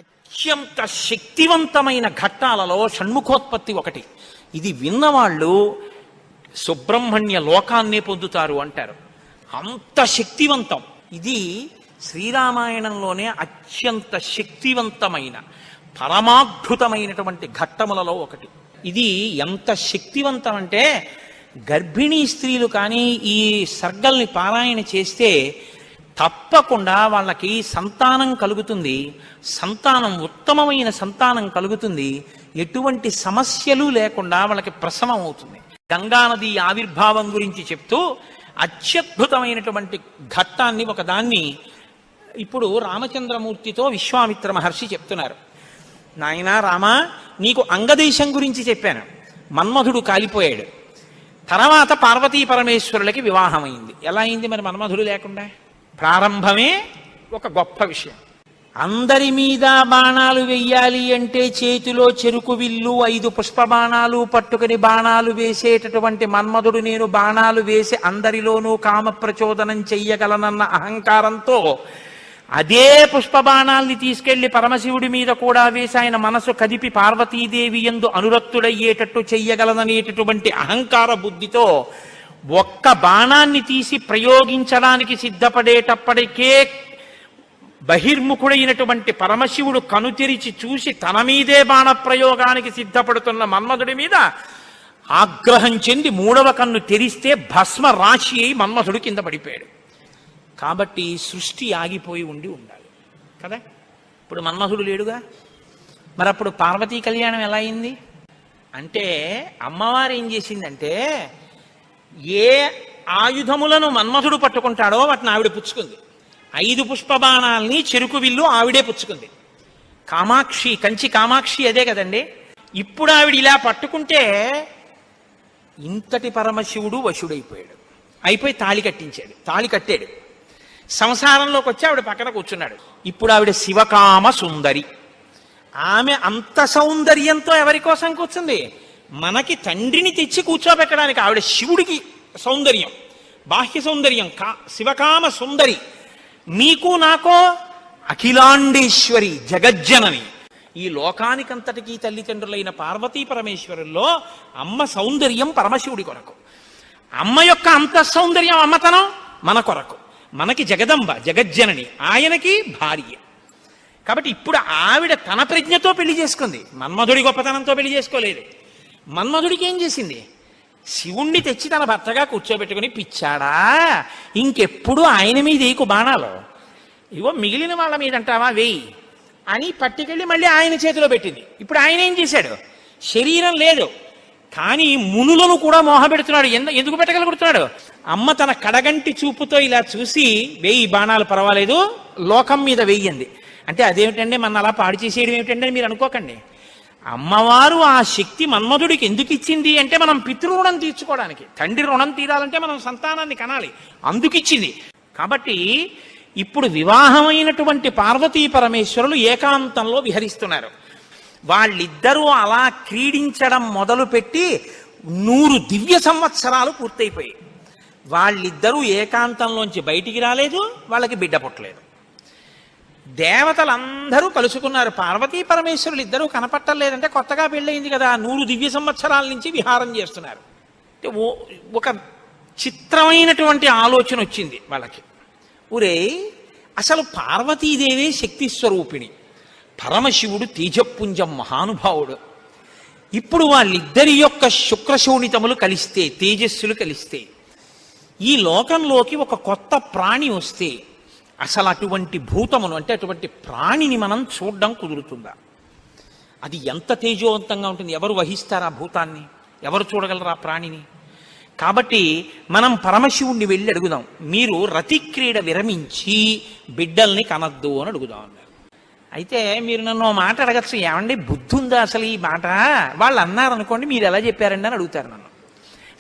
అత్యంత శక్తివంతమైన ఘట్టాలలో షణ్ముఖోత్పత్తి ఒకటి. ఇది విన్నవాళ్ళు సుబ్రహ్మణ్య లోకాన్నే పొందుతారు అంటారు. అంత శక్తివంతం. ఇది శ్రీరామాయణంలోనే అత్యంత శక్తివంతమైన పరమాద్భుతమైనటువంటి ఘట్టములలో ఒకటి. ఇది ఎంత శక్తివంతం అంటే గర్భిణీ స్త్రీలు కానీ ఈ సర్గల్ని పారాయణ చేస్తే తప్పకుండా వాళ్ళకి సంతానం కలుగుతుంది. సంతానం ఉత్తమమైన సంతానం కలుగుతుంది. ఎటువంటి సమస్యలు లేకుండా వాళ్ళకి ప్రసవం అవుతుంది. గంగానది ఆవిర్భావం గురించి చెప్తూ అత్యద్భుతమైనటువంటి ఘట్టాన్ని ఒకదాన్ని ఇప్పుడు రామచంద్రమూర్తితో విశ్వామిత్ర మహర్షి చెప్తున్నారు. నాయనా రామా, నీకు అంగదేశం గురించి చెప్పాను. మన్మధుడు కాలిపోయాడు. తర్వాత పార్వతీ పరమేశ్వరులకి వివాహమైంది. ఎలా అయింది మరి మన్మధుడు లేకుండా? ప్రారంభమే ఒక గొప్ప విషయం. అందరి మీద బాణాలు వెయ్యాలి అంటే చేతిలో చెరుకు విల్లు 5 పుష్ప బాణాలు పట్టుకుని బాణాలు వేసేటటువంటి మన్మధుడు నేను బాణాలు వేసి అందరిలోనూ కామ ప్రచోదనం చెయ్యగలనన్న అహంకారంతో అదే పుష్ప బాణాల్ని తీసుకెళ్లి పరమశివుడి మీద కూడా వేసి ఆయన మనసు కదిపి పార్వతీదేవి యందు అనురక్తుడయ్యేటట్టు చెయ్యగలననేటటువంటి అహంకార బుద్ధితో ఒక్క బాణాన్ని తీసి ప్రయోగించడానికి సిద్ధపడేటప్పటికే బహిర్ముఖుడైనటువంటి పరమశివుడు కనుతెరిచి చూసి తన మీదే బాణ ప్రయోగానికి సిద్ధపడుతున్న మన్మధుడి మీద ఆగ్రహం చెంది 3వ కన్ను తెరిస్తే భస్మ రాశి అయి మన్మధుడు కింద పడిపోయాడు. కాబట్టి సృష్టి ఆగిపోయి ఉండాలి కదా. ఇప్పుడు మన్మధుడు లేడుగా, మరి అప్పుడు పార్వతీ కళ్యాణం ఎలా అయింది అంటే అమ్మవారు ఏం చేసిందంటే ఏ ఆయుధములను మన్మధుడు పట్టుకుంటాడో వాటిని ఆవిడ పుచ్చుకుంది. 5 పుష్ప బాణాల్ని చెరుకు విల్లు ఆవిడే పుచ్చుకుంది. కామాక్షి, కంచి కామాక్షి అదే కదండి. ఇప్పుడు ఆవిడ ఇలా పట్టుకుంటే ఇంతటి పరమశివుడు వశుడైపోయాడు. అయిపోయి తాళి కట్టాడు. సంసారంలోకి వచ్చి ఆవిడ పక్కన కూర్చున్నాడు. ఇప్పుడు ఆవిడ శివకామ సుందరి. ఆమె అంత సౌందర్యంతో ఎవరి కోసం కూర్చుంది? మనకి తండ్రిని తెచ్చి కూర్చోబెట్టడానికి. ఆవిడ శివుడికి సౌందర్యం, బాహ్య సౌందర్యం, శివకామ సుందరి. మీకు నాకో అఖిలాండేశ్వరి, జగజ్జనని. ఈ లోకానికంతటికీ తల్లిదండ్రులైన పార్వతీ పరమేశ్వరుల్లో అమ్మ సౌందర్యం పరమశివుడి కొరకు, అమ్మ యొక్క అంత సౌందర్యం అమ్మతనం మన కొరకు. మనకి జగదంబ, జగజ్జనని, ఆయనకి భార్య. కాబట్టి ఇప్పుడు ఆవిడ తన ప్రజ్ఞతో పెళ్లి చేసుకుంది, మన్మధుడి గొప్పతనంతో పెళ్లి చేసుకోలేదు. మన్మధుడికి ఏం చేసింది? శివుణ్ణి తెచ్చి తన భర్తగా కూర్చోబెట్టుకుని, పిచ్చాడా ఇంకెప్పుడు ఆయన మీద వేయకు బాణాలు, ఇగో మిగిలిన వాళ్ళ మీద అంటావా వేయి అని పట్టుకెళ్ళి మళ్ళీ ఆయన చేతిలో పెట్టింది. ఇప్పుడు ఆయన ఏం చేశాడు? శరీరం లేదు కానీ మునులను కూడా మోహపెడుతున్నాడు. ఎందుకు పెట్టగలుగుతున్నాడు? అమ్మ తన కడగంటి చూపుతో ఇలా చూసి వేయి బాణాలు పర్వాలేదు, లోకం మీద వెయ్యింది అంటే అదేమిటండి మన అలా పాడు చేసేయడం ఏమిటండి అని మీరు అనుకోకండి. అమ్మవారు ఆ శక్తి మన్మధుడికి ఎందుకు ఇచ్చింది అంటే మనం పితృరుణం తీర్చుకోవడానికి. తండ్రి రుణం తీరాలంటే మనం సంతానాన్ని కనాలి, అందుకిచ్చింది. కాబట్టి ఇప్పుడు వివాహమైనటువంటి పార్వతీ పరమేశ్వరులు ఏకాంతంలో విహరిస్తున్నారు. వాళ్ళిద్దరూ అలా క్రీడించడం మొదలుపెట్టి 100 దివ్య సంవత్సరాలు పూర్తయిపోయాయి. వాళ్ళిద్దరూ ఏకాంతంలోంచి బయటికి రాలేదు, వాళ్ళకి బిడ్డ పుట్టలేదు. దేవతలందరూ కలుసుకున్నారు. పార్వతీ పరమేశ్వరులు ఇద్దరూ కనపట్టలేదంటే కొత్తగా పెళ్ళయింది కదా, 100 దివ్య సంవత్సరాల నుంచి విహారం చేస్తున్నారు. ఒక చిత్రమైనటువంటి ఆలోచన వచ్చింది వాళ్ళకి. ఒరే, అసలు పార్వతీదేవే శక్తి స్వరూపిణి, పరమశివుడు తేజపుంజం మహానుభావుడు. ఇప్పుడు వాళ్ళిద్దరి యొక్క శుక్రశోణితములు కలిస్తే, తేజస్సులు కలిస్తే, ఈ లోకంలోకి ఒక కొత్త ప్రాణి వస్తే అసలు అటువంటి భూతమును అంటే అటువంటి ప్రాణిని మనం చూడడం కుదురుతుందా? అది ఎంత తేజోవంతంగా ఉంటుంది? ఎవరు వహిస్తారు ఆ భూతాన్ని? ఎవరు చూడగలరు ఆ ప్రాణిని? కాబట్టి మనం పరమశివుణ్ణి వెళ్ళి అడుగుదాం, మీరు రతిక్రీడ విరమించి బిడ్డల్ని కనద్దు అని అడుగుదాం అన్నారు. అయితే మీరు నన్ను మాట అడగచ్చు, ఏమండి బుద్ధి ఉందా అసలు ఈ మాట? వాళ్ళు అన్నారనుకోండి, మీరు ఎలా చెప్పారండి అని అడుగుతారు నన్ను.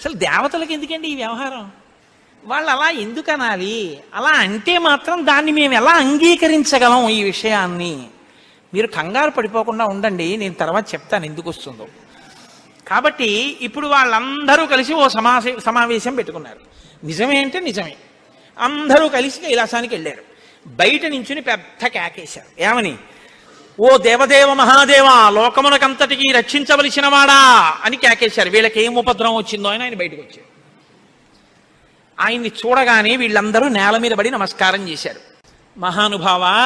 అసలు దేవతలకు ఎందుకండి ఈ వ్యవహారం? వాళ్ళు అలా ఎందుకు అనాలి? అలా అంటే మాత్రం దాన్ని మేము ఎలా అంగీకరించగలం ఈ విషయాన్ని? మీరు కంగారు పడిపోకుండా ఉండండి, నేను తర్వాత చెప్తాను ఎందుకు వస్తుందో. కాబట్టి ఇప్పుడు వాళ్ళందరూ కలిసి ఓ సమావేశం పెట్టుకున్నారు. నిజమే అంటే నిజమే. అందరూ కలిసి కైలాసానికి వెళ్ళారు. బయట నించుని పెద్ద కేకేశారు. ఏమని? ఓ దేవదేవ మహాదేవ, లోకమునకంతటికి రక్షించవలసిన వాడా అని కేకేశారు. వీళ్ళకి ఏం ఉపద్రవం వచ్చిందో అని ఆయన బయటకు వచ్చారు. ఆయన్ని చూడగానే వీళ్ళందరూ నేల మీద పడి నమస్కారం చేశారు. మహానుభావా,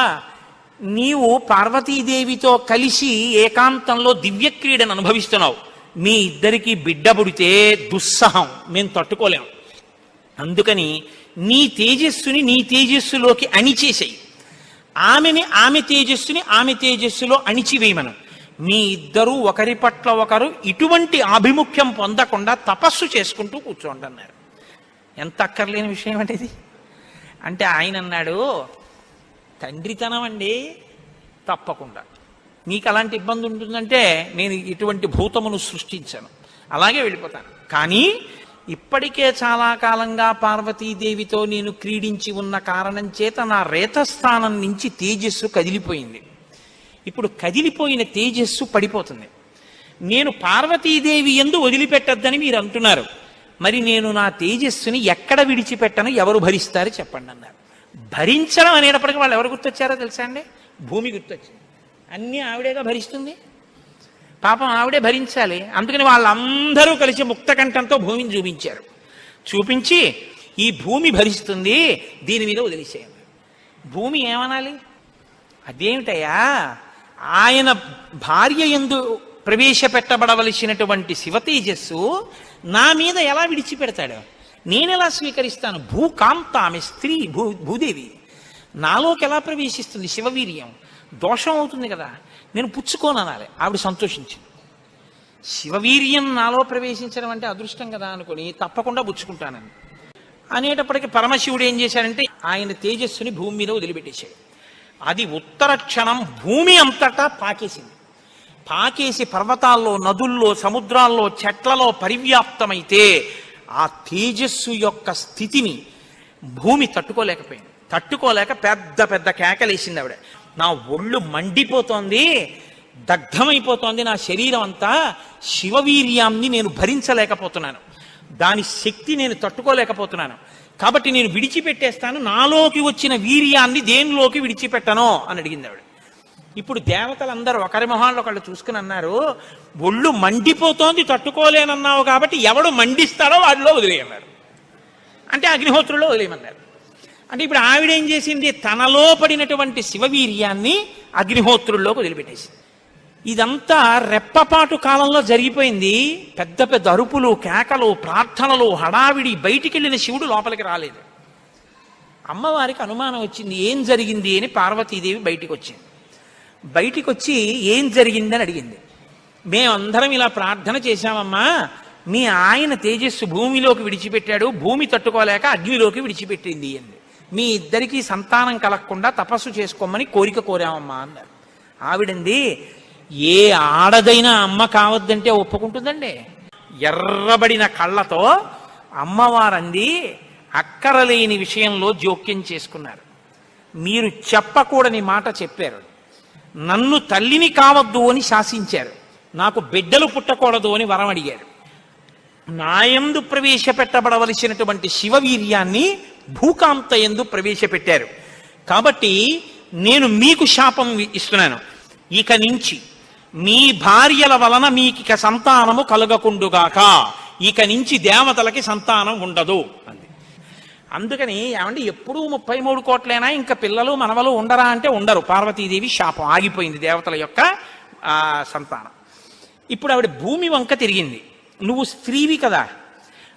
నీవు పార్వతీదేవితో కలిసి ఏకాంతంలో దివ్యక్రీడను అనుభవిస్తున్నావు. మీ ఇద్దరికి బిడ్డ పుడితే దుస్సహం, మేము తట్టుకోలేం. అందుకని నీ తేజస్సుని నీ తేజస్సులోకి అణిచేసేయి, ఆమెని ఆమె తేజస్సుని ఆమె తేజస్సులో అణిచివేయమను. మీ ఇద్దరూ ఒకరి పట్ల ఒకరు ఇటువంటి ఆభిముఖ్యం పొందకుండా తపస్సు చేసుకుంటూ కూర్చోండి అన్నారు. ఎంత అక్కర్లేని విషయం అంటే ఇది. అంటే ఆయన అన్నాడు, తండ్రితనం అండి, తప్పకుండా నీకు అలాంటి ఇబ్బంది ఉంటుందంటే నేను ఇటువంటి భూతమును సృష్టించాను, అలాగే వెళ్ళిపోతాను. కానీ ఇప్పటికే చాలా కాలంగా పార్వతీదేవితో నేను క్రీడించి ఉన్న కారణం చేత నా రేతస్థానం నుంచి తేజస్సు కదిలిపోయింది. ఇప్పుడు కదిలిపోయిన తేజస్సు పడిపోతుంది. నేను పార్వతీదేవి యందు వదిలిపెట్టద్దని మీరు అంటున్నారు. మరి నేను నా తేజస్సుని ఎక్కడ విడిచిపెట్టను, ఎవరు భరిస్తారు చెప్పండి అన్నారు. భరించడం అనేటప్పటికీ వాళ్ళు ఎవరు గుర్తొచ్చారో తెలుసా అండి? భూమి గుర్తొచ్చింది. అన్నీ ఆవిడేగా భరిస్తుంది, పాపం ఆవిడే భరించాలి. అందుకని వాళ్ళందరూ కలిసి ముక్తకంఠంతో భూమిని చూపించారు. చూపించి ఈ భూమి భరిస్తుంది, దీని మీద వదిలేసేయండి. భూమి ఏమనాలి? అదేమిటయ్యా, ఆయన భార్య యందు ప్రవేశపెట్టబడవలసినటువంటి శివతేజస్సు నా మీద ఎలా విడిచిపెడతాడు? నేనెలా స్వీకరిస్తాను? భూకాంత, ఆమె స్త్రీ, భూదేవి నాలోకి ఎలా ప్రవేశిస్తుంది? శివవీర్యం దోషం అవుతుంది కదా, నేను పుచ్చుకోను అనాలి. ఆవిడ సంతోషించింది. శివవీర్యం నాలో ప్రవేశించడం అంటే అదృష్టం కదా అనుకుని తప్పకుండా పుచ్చుకుంటానని అనేటప్పటికీ పరమశివుడు ఏం చేశాడంటే ఆయన తేజస్సుని భూమి మీద వదిలిపెట్టేశాడు. అది ఉత్తర క్షణం భూమి అంతటా పాకేసింది. పాకేసి పర్వతాల్లో, నదుల్లో, సముద్రాల్లో, చెట్లలో పరివ్యాప్తమైతే ఆ తేజస్సు యొక్క స్థితిని భూమి తట్టుకోలేకపోయింది. తట్టుకోలేక పెద్ద పెద్ద కేకలేసింది ఆవిడ. నా ఒళ్ళు మండిపోతోంది, దగ్ధమైపోతోంది నా శరీరం అంతా, శివవీర్యాన్ని నేను భరించలేకపోతున్నాను, దాని శక్తి నేను తట్టుకోలేకపోతున్నాను, కాబట్టి నేను విడిచిపెట్టేస్తాను, నాలోకి వచ్చిన వీర్యాన్ని దేనిలోకి విడిచిపెట్టను అని అడిగింది ఆవిడ. ఇప్పుడు దేవతలందరూ ఒకరి మొహాల్లో ఒకళ్ళు చూసుకుని అన్నారు, ఒళ్ళు మండిపోతోంది తట్టుకోలేనన్నావు కాబట్టి ఎవడు మండిస్తాడో వాడిలో వదిలేయన్నారు. అంటే అగ్నిహోత్రులో వదిలేయమన్నారు. అంటే ఇప్పుడు ఆవిడ ఏం చేసింది? తనలో పడినటువంటి శివవీర్యాన్ని అగ్నిహోత్రుల్లోకి వదిలిపెట్టేసింది. ఇదంతా రెప్పపాటు కాలంలో జరిగిపోయింది. పెద్ద పెద్ద అరుపులు, కేకలు, ప్రార్థనలు, హడావిడి. బయటికి వెళ్ళిన శివుడు లోపలికి రాలేదు. అమ్మవారికి అనుమానం వచ్చింది, ఏం జరిగింది అని. పార్వతీదేవి బయటికి వచ్చింది. బయటికి వచ్చి ఏం జరిగిందని అడిగింది. మేమందరం ఇలా ప్రార్థన చేశామమ్మా, మీ ఆయన తేజస్సు భూమిలోకి విడిచిపెట్టాడు, భూమి తట్టుకోలేక అగ్నిలోకి విడిచిపెట్టింది అంది. మీ ఇద్దరికీ సంతానం కలగకుండా తపస్సు చేసుకోమని కోరిక కోరామమ్మా అన్నారు. ఆవిడంది, ఏ ఆడదైనా అమ్మ కావద్దంటే ఒప్పుకుంటుందండి? ఎర్రబడిన కళ్ళతో అమ్మవారంది, అక్కరలేని విషయంలో జోక్యం చేసుకున్నారు. మీరు చెప్పకూడని మాట చెప్పారు. నన్ను తల్లిని కావద్దు అని శాసించారు. నాకు బిడ్డలు పుట్టకూడదు అని వరం అడిగారు. నాయందు ప్రవేశపెట్టబడవలసినటువంటి శివవీర్యాన్ని భూకాంత యందు ప్రవేశపెట్టారు. కాబట్టి నేను మీకు శాపం ఇస్తున్నాను, ఇక నుంచి మీ భార్యల వలన మీకిక సంతానము కలగకుండుగాక, ఇక నుంచి దేవతలకి సంతానం ఉండదు అంది. అందుకని ఏమంటే ఎప్పుడూ 33 కోట్లైనా ఇంకా పిల్లలు మనవలు ఉండరా అంటే ఉండరు. పార్వతీదేవి శాపం ఆగిపోయింది, దేవతల యొక్క సంతానం. ఇప్పుడు ఆవిడ భూమి వంక తిరిగింది. నువ్వు స్త్రీవి కదా,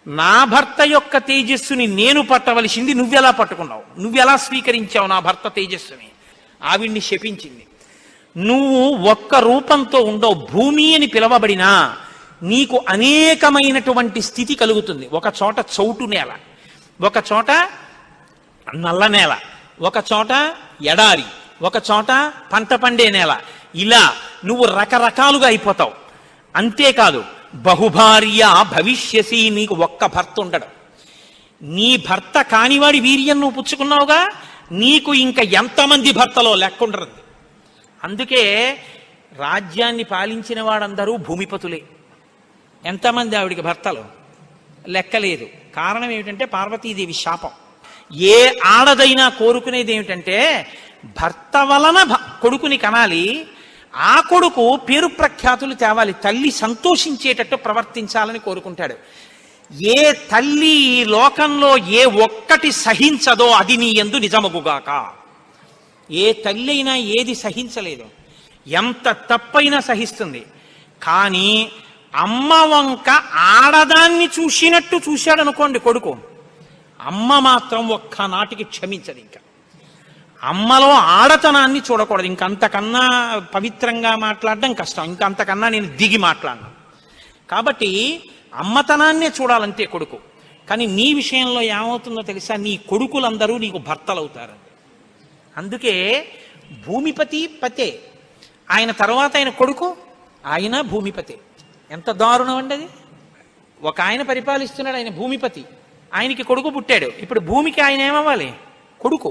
నా భర్త యొక్క తేజస్సుని నేను పట్టవలసింది నువ్వెలా పట్టుకున్నావు, నువ్వెలా స్వీకరించావు నా భర్త తేజస్సుని? ఆవిడ్ని శపించింది. నువ్వు ఒక్క రూపంతో ఉండవు, భూమి అని పిలవబడినా నీకు అనేకమైనటువంటి స్థితి కలుగుతుంది. ఒక చోట చౌటు నేల, ఒక చోట నల్ల నేల, ఒక చోట ఎడారి, ఒక చోట పంట పండే నేల. ఇలా నువ్వు రకరకాలుగా అయిపోతావు. అంతేకాదు, బహుభార్య భవిష్యసి, నీకు ఒక్క భర్త ఉండడు. నీ భర్త కానివాడి వీర్యం నువ్వు పుచ్చుకున్నావుగా, నీకు ఇంకా ఎంతమంది భర్తలో లెక్కుండదు. అందుకే రాజ్యాన్ని పాలించిన వాడందరూ భూమిపతులే. ఎంతమంది ఆవిడికి భర్తలు లెక్కలేదు. కారణం ఏమిటంటే పార్వతీదేవి శాపం. ఏ ఆడదైనా కోరుకునేది ఏమిటంటే భర్త వలన కొడుకుని కనాలి, ఆ కొడుకు పేరు ప్రఖ్యాతులు తేవాలి, తల్లి సంతోషించేటట్టు ప్రవర్తించాలని కోరుకుంటాడు. ఏ తల్లి ఈ లోకంలో ఏ ఒక్కటి సహించదో అది నీ యందు నిజమగుగాక. ఏ తల్లి అయినా ఏది సహించలేదు, ఎంత తప్పైనా సహిస్తుంది. కానీ అమ్మ వంక ఆడదాన్ని చూసినట్టు చూశాడు అనుకోండి కొడుకు, అమ్మ మాత్రం ఒక్కనాటికి క్షమించదు. ఇంకా అమ్మలో ఆడతనాన్ని చూడకూడదు. ఇంకంతకన్నా పవిత్రంగా మాట్లాడడం కష్టం, ఇంకంతకన్నా నేను దిగి మాట్లాడను. కాబట్టి అమ్మతనాన్నే చూడాలంతే కొడుకు. కానీ నీ విషయంలో ఏమవుతుందో తెలుసా, నీ కొడుకులందరూ నీకు భర్తలు అవుతారు. అందుకే భూమిపతి పతే, ఆయన తర్వాత ఆయన కొడుకు, ఆయన భూమిపతి. ఎంత దారుణం అండి అది. ఒక ఆయన పరిపాలిస్తున్నాడు, ఆయన భూమిపతి, ఆయనకి కొడుకు పుట్టాడు. ఇప్పుడు భూమికి ఆయన ఏమవ్వాలి? కొడుకు.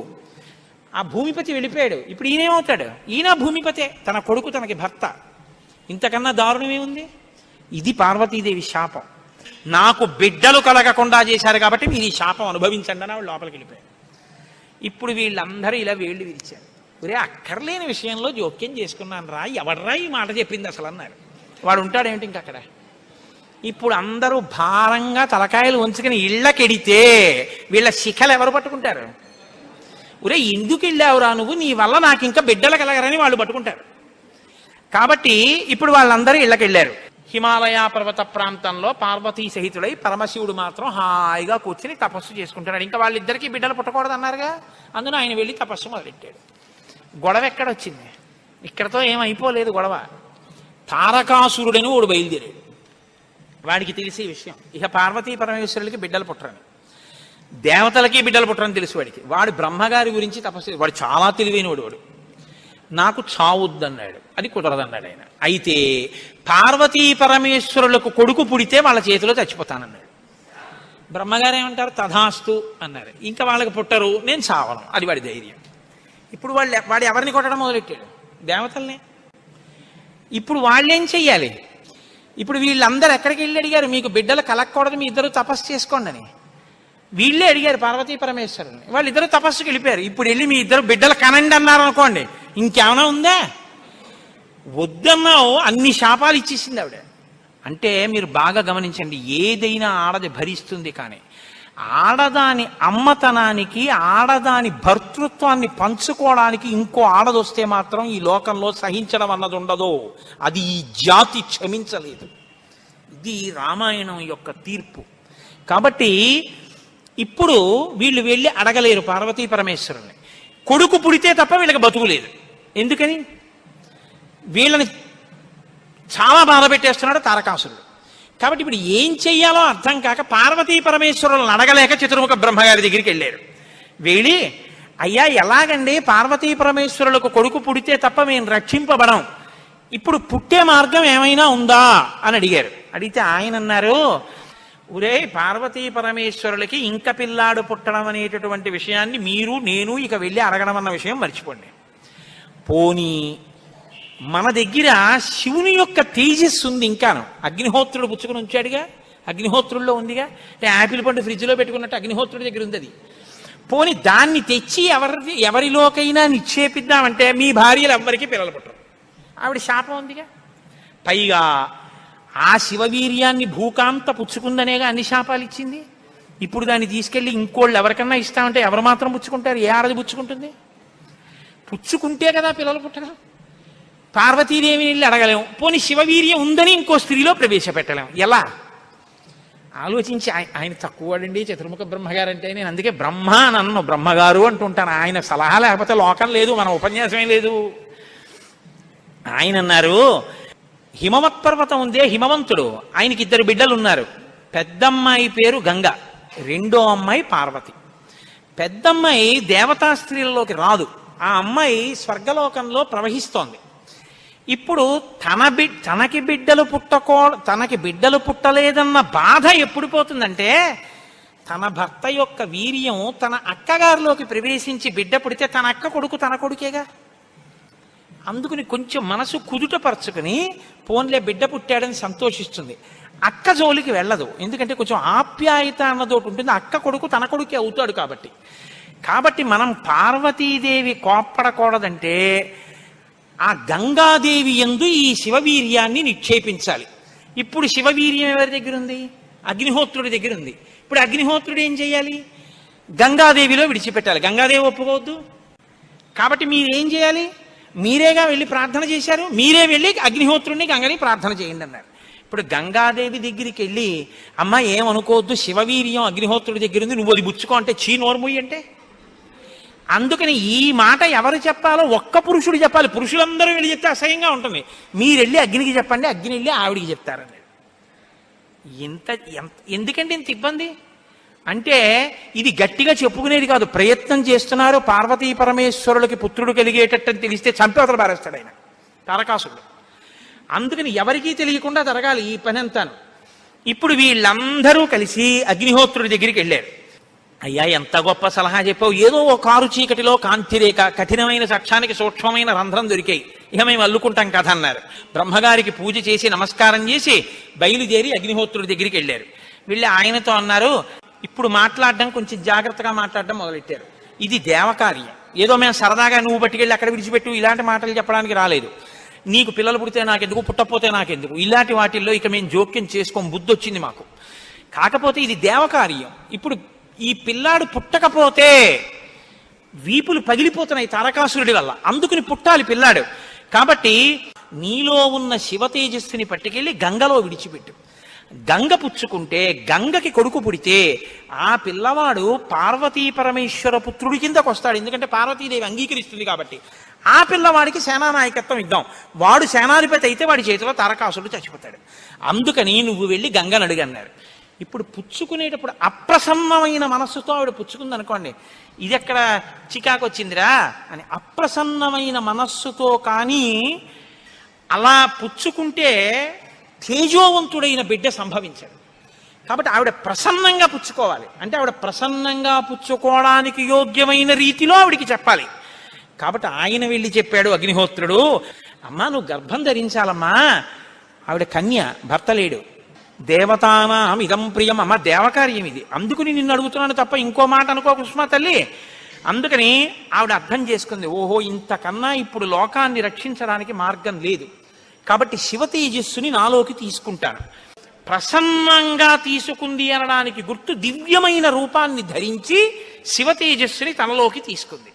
ఆ భూమిపతి వెళ్ళిపోయాడు, ఇప్పుడు ఈయనేమవుతాడు? ఈయన భూమిపతే, తన కొడుకు తనకి భర్త. ఇంతకన్నా దారుణమేముంది? ఇది పార్వతీదేవి శాపం. నాకు బిడ్డలు కలగకుండా చేశారు కాబట్టి మీరు ఈ శాపం అనుభవించండి అని వాళ్ళు లోపలికి వెళ్ళిపోయారు. ఇప్పుడు వీళ్ళందరూ ఇలా వేళ్ళు విరిచారు. ఒరే, అక్కర్లేని విషయంలో జోక్యం చేసుకున్నాను రా, ఎవడ్రా ఈ మాట చెప్పింది అసలు అన్నారు. వాడు ఉంటాడేమిటి ఇంక అక్కడ. ఇప్పుడు అందరూ భారంగా తలకాయలు ఉంచుకుని ఇళ్ళకెడితే వీళ్ళ శిఖలు ఎవరు పట్టుకుంటారు? ఒరే, ఎందుకు వెళ్ళావురా నువ్వు, నీ వల్ల నాకు ఇంకా బిడ్డలు కలగరని వాళ్ళు పట్టుకుంటారు. కాబట్టి ఇప్పుడు వాళ్ళందరూ ఇళ్ళకెళ్ళారు. హిమాలయ పర్వత ప్రాంతంలో పార్వతీ సహితుడై పరమశివుడు మాత్రం హాయిగా కూర్చుని తపస్సు చేసుకుంటున్నాడు. ఇంకా వాళ్ళిద్దరికీ బిడ్డలు పుట్టకూడదు అన్నారుగా, అందులో ఆయన వెళ్ళి తపస్సు మొదలెట్టాడు. గొడవ ఎక్కడొచ్చింది? ఇక్కడతో ఏమైపోలేదు గొడవ. తారకాసురుడని వాడు బయలుదేరాడు. వాడికి తెలిసే విషయం, ఇక పార్వతీ పరమేశ్వరులకి బిడ్డలు పుట్టరని, దేవతలకి బిడ్డలు పుట్టరని తెలుసు వాడికి. వాడు బ్రహ్మగారి గురించి తపస్సు, వాడు చాలా తెలివైన వాడు. నాకు చావుద్దన్నాడు, అది కుదరదన్నాడు ఆయన. అయితే పార్వతీ పరమేశ్వరులకు కొడుకు పుడితే వాళ్ళ చేతిలో చచ్చిపోతానన్నాడు. బ్రహ్మగారు ఏమంటారు? తథాస్తు అన్నారు. ఇంకా వాళ్ళకి పుట్టరు, నేను చావను, అది వాడి ధైర్యం. ఇప్పుడు వాడు ఎవరిని కొట్టడం మొదలెట్టాడు? దేవతల్ని. ఇప్పుడు వాళ్ళేం చెయ్యాలి? ఇప్పుడు వీళ్ళందరూ ఎక్కడికి వెళ్ళి అడిగారు, మీకు బిడ్డలు కలగకూడదు, మీ ఇద్దరు తపస్సు చేసుకోండి అని. వీళ్ళే అడిగారు పార్వతీ పరమేశ్వరుని. వాళ్ళిద్దరు తపస్సుకి వెళ్ళిపోయారు. ఇప్పుడు వెళ్ళి మీ ఇద్దరు బిడ్డలు కనండి అన్నారు అనుకోండి, ఇంకేమైనా ఉందా? వద్దన్నావు, అన్ని శాపాలు ఇచ్చేసింది ఆవిడ. అంటే మీరు బాగా గమనించండి, ఏదైనా ఆడది భరిస్తుంది, కానీ ఆడదాని అమ్మతనానికి, ఆడదాని భర్తృత్వాన్ని పంచుకోవడానికి ఇంకో ఆడదొస్తే మాత్రం ఈ లోకంలో సహించడం అన్నది ఉండదు. అది ఈ జాతి క్షమించలేదు. ఇది రామాయణం యొక్క తీర్పు. కాబట్టి ఇప్పుడు వీళ్ళు వెళ్ళి అడగలేరు పార్వతీ పరమేశ్వరుని. కొడుకు పుడితే తప్ప వీళ్ళకి బతుకులేదు. ఎందుకని? వీళ్ళని చాలా బాధ పెట్టేస్తున్నాడు తారకాసురుడు. కాబట్టి ఇప్పుడు ఏం చెయ్యాలో అర్థం కాక పార్వతీ పరమేశ్వరులను అడగలేక చతుర్ముఖ బ్రహ్మగారి దగ్గరికి వెళ్ళారు. వెళ్ళి, అయ్యా ఎలాగండి, పార్వతీ పరమేశ్వరులకు కొడుకు పుడితే తప్ప మేము రక్షింపబడం, ఇప్పుడు పుట్టే మార్గం ఏమైనా ఉందా అని అడిగారు. అడిగితే ఆయన అన్నారు, ఒరే, పార్వతీ పరమేశ్వరులకి ఇంక పిల్లాడు పుట్టడం అనేటటువంటి విషయాన్ని మీరు నేను ఇక వెళ్ళి అడగడం అన్న విషయం మర్చిపోండి. పోనీ మన దగ్గర శివుని యొక్క తేజస్సు ఉంది ఇంకాను. అగ్నిహోత్రుడు పుచ్చుకుని ఉంచాడుగా, అగ్నిహోత్రుల్లో ఉందిగా. అంటే యాపిల్ పండు ఫ్రిడ్జ్లో పెట్టుకున్నట్టు అగ్నిహోత్రుడి దగ్గర ఉంది అది. పోనీ దాన్ని తెచ్చి ఎవరిలోకైనా నిక్షేపిద్దామంటే మీ భార్యలు ఎవ్వరికీ పిల్లలు పుట్టరు, ఆవిడ శాపం ఉందిగా. పైగా ఆ శివవీర్యాన్ని భూకాంత పుచ్చుకుందనేగా అన్ని శాపాలు ఇచ్చింది. ఇప్పుడు దాన్ని తీసుకెళ్ళి ఇంకోళ్ళు ఎవరికన్నా ఇస్తామంటే ఎవరు మాత్రం పుచ్చుకుంటారు? ఏ ఆడది పుచ్చుకుంటుంది? పుచ్చుకుంటే కదా పిల్లలు పుట్టడం. పార్వతీదేవిని వెళ్ళి అడగలేము, పోనీ శివవీర్యం ఉందని ఇంకో స్త్రీలో ప్రవేశపెట్టలేము. ఎలా ఆలోచించి, ఆయన తక్కువ వాడండి చతుర్ముఖ బ్రహ్మగారు అంటే. నేను అందుకే బ్రహ్మ నన్ను బ్రహ్మగారు అంటుంటాను. ఆయన సలహా లేకపోతే లోకం లేదు, మన ఉపన్యాసమే లేదు. ఆయన అన్నారు, హిమవత్ పర్వతం ఉందే, హిమవంతుడు, ఆయనకి 2 బిడ్డలు ఉన్నారు. పెద్దమ్మాయి పేరు గంగ, రెండో అమ్మాయి పార్వతి. పెద్దమ్మాయి దేవతా స్త్రీలలోకి రాదు, ఆ అమ్మాయి స్వర్గలోకంలో ప్రవహిస్తోంది. ఇప్పుడు తనకి బిడ్డలు పుట్టలేదన్న బాధ ఎప్పుడు పోతుందంటే, తన భర్త యొక్క వీర్యం తన అక్కగారిలోకి ప్రవేశించి బిడ్డ పుడితే తన అక్క కొడుకు తన కొడుకేగా. అందుకని కొంచెం మనసు కుదుటపరుచుకుని పోన్లే బిడ్డ పుట్టాడని సంతోషిస్తుంది. అక్క జోలికి వెళ్ళదు, ఎందుకంటే కొంచెం ఆప్యాయత అన్నదోటి ఉంటుంది. అక్క కొడుకు తన కొడుకే అవుతాడు కాబట్టి. మనం పార్వతీదేవి కోప్పడకూడదంటే ఆ గంగాదేవి యందు ఈ శివవీర్యాన్ని నిక్షేపించాలి. ఇప్పుడు శివవీర్యం ఎవరి దగ్గర ఉంది? అగ్నిహోత్రుడి దగ్గర ఉంది. ఇప్పుడు అగ్నిహోత్రుడు ఏం చేయాలి? గంగాదేవిలో విడిచిపెట్టాలి. గంగాదేవి ఒప్పుకోవద్దు. కాబట్టి మీరేం చేయాలి? మీరేగా వెళ్ళి ప్రార్థన చేశారు, మీరే వెళ్ళి అగ్నిహోత్రుడిని గంగని ప్రార్థన చేయండి అన్నారు. ఇప్పుడు గంగాదేవి దగ్గరికి వెళ్ళి, అమ్మ ఏమనుకోవద్దు, శివవీర్యం అగ్నిహోత్రుడి దగ్గర ఉంది, నువ్వు అది బుచ్చుకో అంటే చీ నోర్ముయ్యి అంటే. అందుకని ఈ మాట ఎవరు చెప్పాలో ఒక్క పురుషుడు చెప్పాలి. పురుషులందరూ వెళ్ళి చెప్తే అసహ్యంగా ఉంటుంది. మీరు వెళ్ళి అగ్నికి చెప్పండి, అగ్ని వెళ్ళి ఆవిడికి చెప్తారని. ఎందుకంటే ఇంత ఇబ్బంది అంటే ఇది గట్టిగా చెప్పుకునేది కాదు. ప్రయత్నం చేస్తున్నారు. పార్వతీ పరమేశ్వరులకి పుత్రుడు కలిగేటట్టని తెలిస్తే చంపేవతలు పారేస్తాడు ఆయన తారకాసుడు. అందుకని ఎవరికీ తెలియకుండా జరగాలి ఈ పని అంతాను. ఇప్పుడు వీళ్ళందరూ కలిసి అగ్నిహోత్రుడి దగ్గరికి వెళ్ళారు. అయ్యా ఎంత గొప్ప సలహా చెప్పావు, ఏదో ఓ కారు చీకటిలో కాంతిరేఖ, కఠినమైన సాక్ష్యానికి సూక్ష్మమైన రంధ్రం దొరికాయి, ఇక మేము అల్లుకుంటాం కథ అన్నారు. బ్రహ్మగారికి పూజ చేసి నమస్కారం చేసి బయలుదేరి అగ్నిహోత్రుడి దగ్గరికి వెళ్ళారు. వెళ్ళి ఆయనతో అన్నారు, ఇప్పుడు మాట్లాడడం కొంచెం జాగ్రత్తగా మాట్లాడడం మొదలెట్టారు. ఇది దేవకార్యం, ఏదో మేము సరదాగా నువ్వు పట్టుకెళ్ళి అక్కడ విడిచిపెట్టు ఇలాంటి మాటలు చెప్పడానికి రాలేదు. నీకు పిల్లలు పుడితే నాకెందుకు, పుట్టకపోతే నాకెందుకు, ఇలాంటి వాటిల్లో ఇక మేము జోక్యం చేసుకోం, బుద్ధి వచ్చింది మాకు. కాకపోతే ఇది దేవకార్యం. ఇప్పుడు ఈ పిల్లాడు పుట్టకపోతే వీపులు పగిలిపోతున్నాయి తారకాసురుడి వల్ల, అందుకుని పుట్టాలి పిల్లాడు. కాబట్టి నీలో ఉన్న శివ తేజస్సుని పట్టుకెళ్ళి గంగలో విడిచిపెట్టు. గంగ పుచ్చుకుంటే, గంగకి కొడుకు పుడితే ఆ పిల్లవాడు పార్వతీ పరమేశ్వర పుత్రుడి కిందకు వస్తాడు. ఎందుకంటే పార్వతీదేవి అంగీకరిస్తుంది కాబట్టి. ఆ పిల్లవాడికి సేనానాయకత్వం ఇద్దాం, వాడు సేనాధిపతి అయితే వాడి చేతిలో తారకాసురుడు చచ్చిపోతాడు. అందుకని నువ్వు వెళ్ళి గంగను అడుగన్నారు. ఇప్పుడు పుచ్చుకునేటప్పుడు అప్రసన్నమైన మనస్సుతో ఆవిడ పుచ్చుకుంది అనుకోండి, ఇది ఎక్కడ చికాకు వచ్చిందిరా అని. అప్రసన్నమైన మనస్సుతో కానీ అలా పుచ్చుకుంటే తేజోవంతుడైన బిడ్డ సంభవించాడు. కాబట్టి ఆవిడ ప్రసన్నంగా పుచ్చుకోవాలి. అంటే ఆవిడ ప్రసన్నంగా పుచ్చుకోవడానికి యోగ్యమైన రీతిలో ఆవిడికి చెప్పాలి. కాబట్టి ఆయన వెళ్ళి చెప్పాడు అగ్నిహోత్రుడు, అమ్మా నువ్వు గర్భం ధరించాలమ్మా, ఆవిడ కన్య, భర్త లేడు. దేవతానాం ఇదం ప్రియం, అమ్మ దేవకార్యం ఇది, అందుకుని నిన్ను అడుగుతున్నాను తప్ప ఇంకో మాట అనుకో కుసుమా తల్లి. అందుకని ఆవిడ అర్థం చేసుకుంది, ఓహో ఇంతకన్నా ఇప్పుడు లోకాన్ని రక్షించడానికి మార్గం లేదు, కాబట్టి శివ తేజస్సుని నాలోకి తీసుకుంటాను. ప్రసన్నంగా తీసుకుంది అనడానికి గుర్తు దివ్యమైన రూపాన్ని ధరించి శివ తేజస్సుని తనలోకి తీసుకుంది.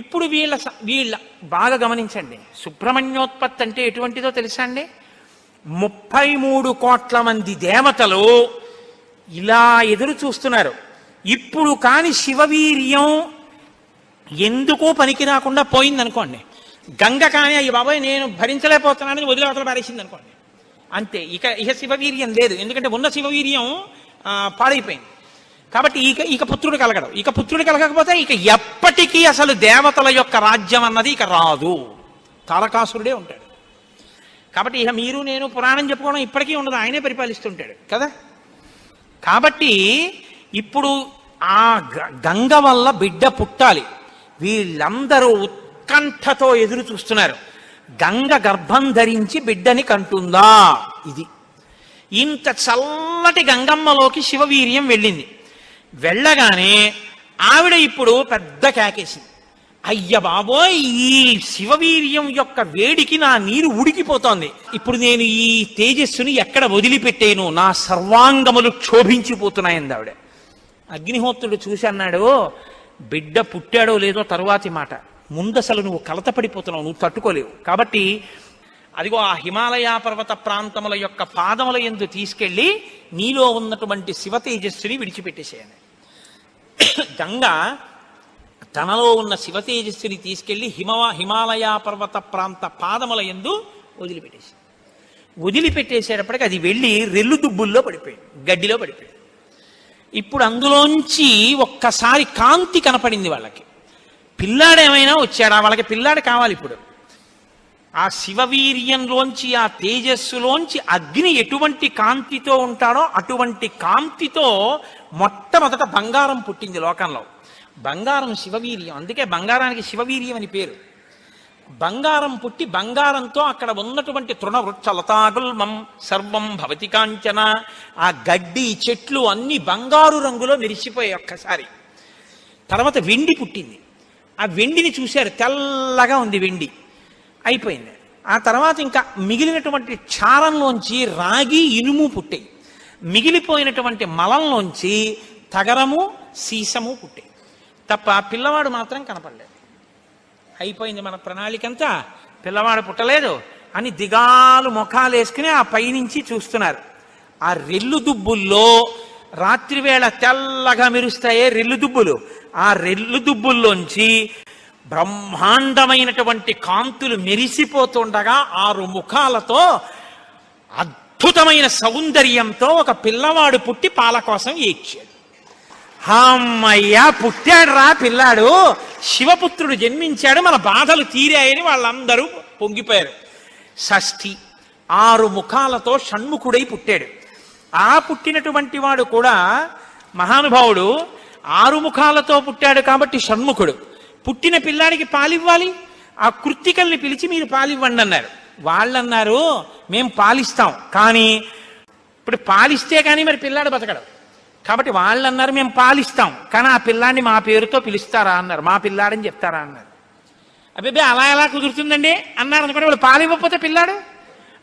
ఇప్పుడు వీళ్ళ బాగా గమనించండి, సుబ్రహ్మణ్యోత్పత్తి అంటే ఎటువంటిదో తెలుసా అండి? 33 కోట్ల మంది దేవతలు ఇలా ఎదురు చూస్తున్నారు. ఇప్పుడు కాని శివవీర్యం ఎందుకో పనికి రాకుండా పోయిందనుకోండి, గంగ కానీ అయ్యి బాబాయ్ నేను భరించలేకపోతున్నానని వదిలేవతలు పారేసింది అనుకోండి, అంతే. ఇక శివవీర్యం లేదు, ఎందుకంటే ఉన్న శివవీర్యం పాడైపోయింది. కాబట్టి ఇక పుత్రుడు కలగడం. ఇక పుత్రుడు కలగకపోతే ఇక ఎప్పటికీ అసలు దేవతల యొక్క రాజ్యం అన్నది ఇక రాదు, తారకాసురుడే ఉంటాడు. కాబట్టి ఇక మీరు నేను పురాణం చెప్పుకోవడం ఇప్పటికీ ఉండదు, ఆయనే పరిపాలిస్తుంటాడు కదా. కాబట్టి ఇప్పుడు ఆ గంగ వల్ల బిడ్డ పుట్టాలి. వీళ్ళందరూ ఉత్కంఠతో ఎదురు చూస్తున్నారు. గంగ గర్భం ధరించి బిడ్డని కంటుందా? ఇది ఇంత చల్లటి గంగమ్మలోకి శివవీర్యం వెళ్ళింది. వెళ్ళగానే ఆవిడ ఇప్పుడు పెద్ద కేకేసింది, అయ్య బాబోయ్ ఈ శివవీర్యం యొక్క వేడికి నా నీరు ఉడికిపోతోంది, ఇప్పుడు నేను ఈ తేజస్సుని ఎక్కడ వదిలిపెట్టేను, నా సర్వాంగములు క్షోభించిపోతున్నాయంది ఆవిడ. అగ్నిహోత్రుడు చూసి అన్నాడు, బిడ్డ పుట్టాడో లేదో తరువాతి మాట, ముందసలు నువ్వు కలతపడిపోతున్నావు, నువ్వు తట్టుకోలేవు. కాబట్టి అదిగో ఆ హిమాలయ పర్వత ప్రాంతముల యొక్క పాదముల యందు తీసుకెళ్ళి నీలో ఉన్నటువంటి శివ తేజస్సుని విడిచిపెట్టేసేయని. గంగ తనలో ఉన్న శివ తేజస్సుని తీసుకెళ్లి హిమాలయ పర్వత ప్రాంత పాదముల యందు వదిలిపెట్టేసేటప్పటికి అది వెళ్ళి రెల్లు దుబ్బుల్లో పడిపోయింది, గడ్డిలో పడిపోయింది. ఇప్పుడు అందులోంచి ఒక్కసారి కాంతి కనపడింది వాళ్ళకి. పిల్లాడు ఏమైనా వచ్చాడా? వాళ్ళకి పిల్లాడు కావాలి. ఇప్పుడు ఆ శివవీర్యంలోంచి, ఆ తేజస్సులోంచి అగ్ని ఎటువంటి కాంతితో ఉంటాడో అటువంటి కాంతితో మొట్టమొదట బంగారం పుట్టింది లోకంలో. బంగారం శివవీర్యం, అందుకే బంగారానికి శివవీర్యం అని పేరు. బంగారం పుట్టి బంగారంతో అక్కడ ఉన్నటువంటి తృణవృక్ష లతాగుల్మం సర్వం భవతి కాంచన, ఆ గడ్డి చెట్లు అన్ని బంగారు రంగులో మెరిసిపోయాయి ఒక్కసారి. తర్వాత వెండి పుట్టింది. ఆ వెండిని చూశారు, తెల్లగా ఉంది వెండి. అయిపోయింది. ఆ తర్వాత ఇంకా మిగిలినటువంటి క్షారంలోంచి రాగి ఇనుము పుట్టాయి. మిగిలిపోయినటువంటి మలంలోంచి తగరము సీసము పుట్టాయి తప్ప పిల్లవాడు మాత్రం కనపడలేదు. అయిపోయింది మన ప్రణాళికంతా, పిల్లవాడు పుట్టలేదు అని దిగాలు ముఖాలు వేసుకుని ఆ పైనుంచి చూస్తున్నారు. ఆ రెల్లు దుబ్బుల్లో రాత్రివేళ తెల్లగా మెరుస్తాయే రెల్లు దుబ్బులు, ఆ రెల్లు దుబ్బుల్లోంచి బ్రహ్మాండమైనటువంటి కాంతులు మెరిసిపోతుండగా 6 ముఖాలతో అద్భుతమైన సౌందర్యంతో ఒక పిల్లవాడు పుట్టి పాల కోసం ఏడ్చాడు. అమ్మయ్యా పుట్టాడు రా పిల్లాడు, శివపుత్రుడు జన్మించాడు, మన బాధలు తీరాయని వాళ్ళందరూ పొంగిపోయారు. షష్ఠి 6 ముఖాలతో షణ్ముఖుడై పుట్టాడు. ఆ పుట్టినటువంటి వాడు కూడా మహానుభావుడు 6 ముఖాలతో పుట్టాడు కాబట్టి షణ్ముఖుడు. పుట్టిన పిల్లాడికి పాలివ్వాలి, ఆ కృత్తికల్ని పిలిచి మీరు పాలివ్వండి అన్నారు. వాళ్ళన్నారు మేము పాలిస్తాం, కానీ ఇప్పుడు పాలిస్తే కానీ మరి పిల్లాడు బతకడు కాబట్టి వాళ్ళు అన్నారు మేము పాలిస్తాం, కానీ ఆ పిల్లాడిని మా పేరుతో పిలుస్తారా అన్నారు, మా పిల్లాడని చెప్తారా అన్నారు. అబ్బే అలా ఎలా కుదురుతుందండి అన్నారు. అనుకుంటే వాళ్ళు పాలివ్వకపోతే పిల్లాడు.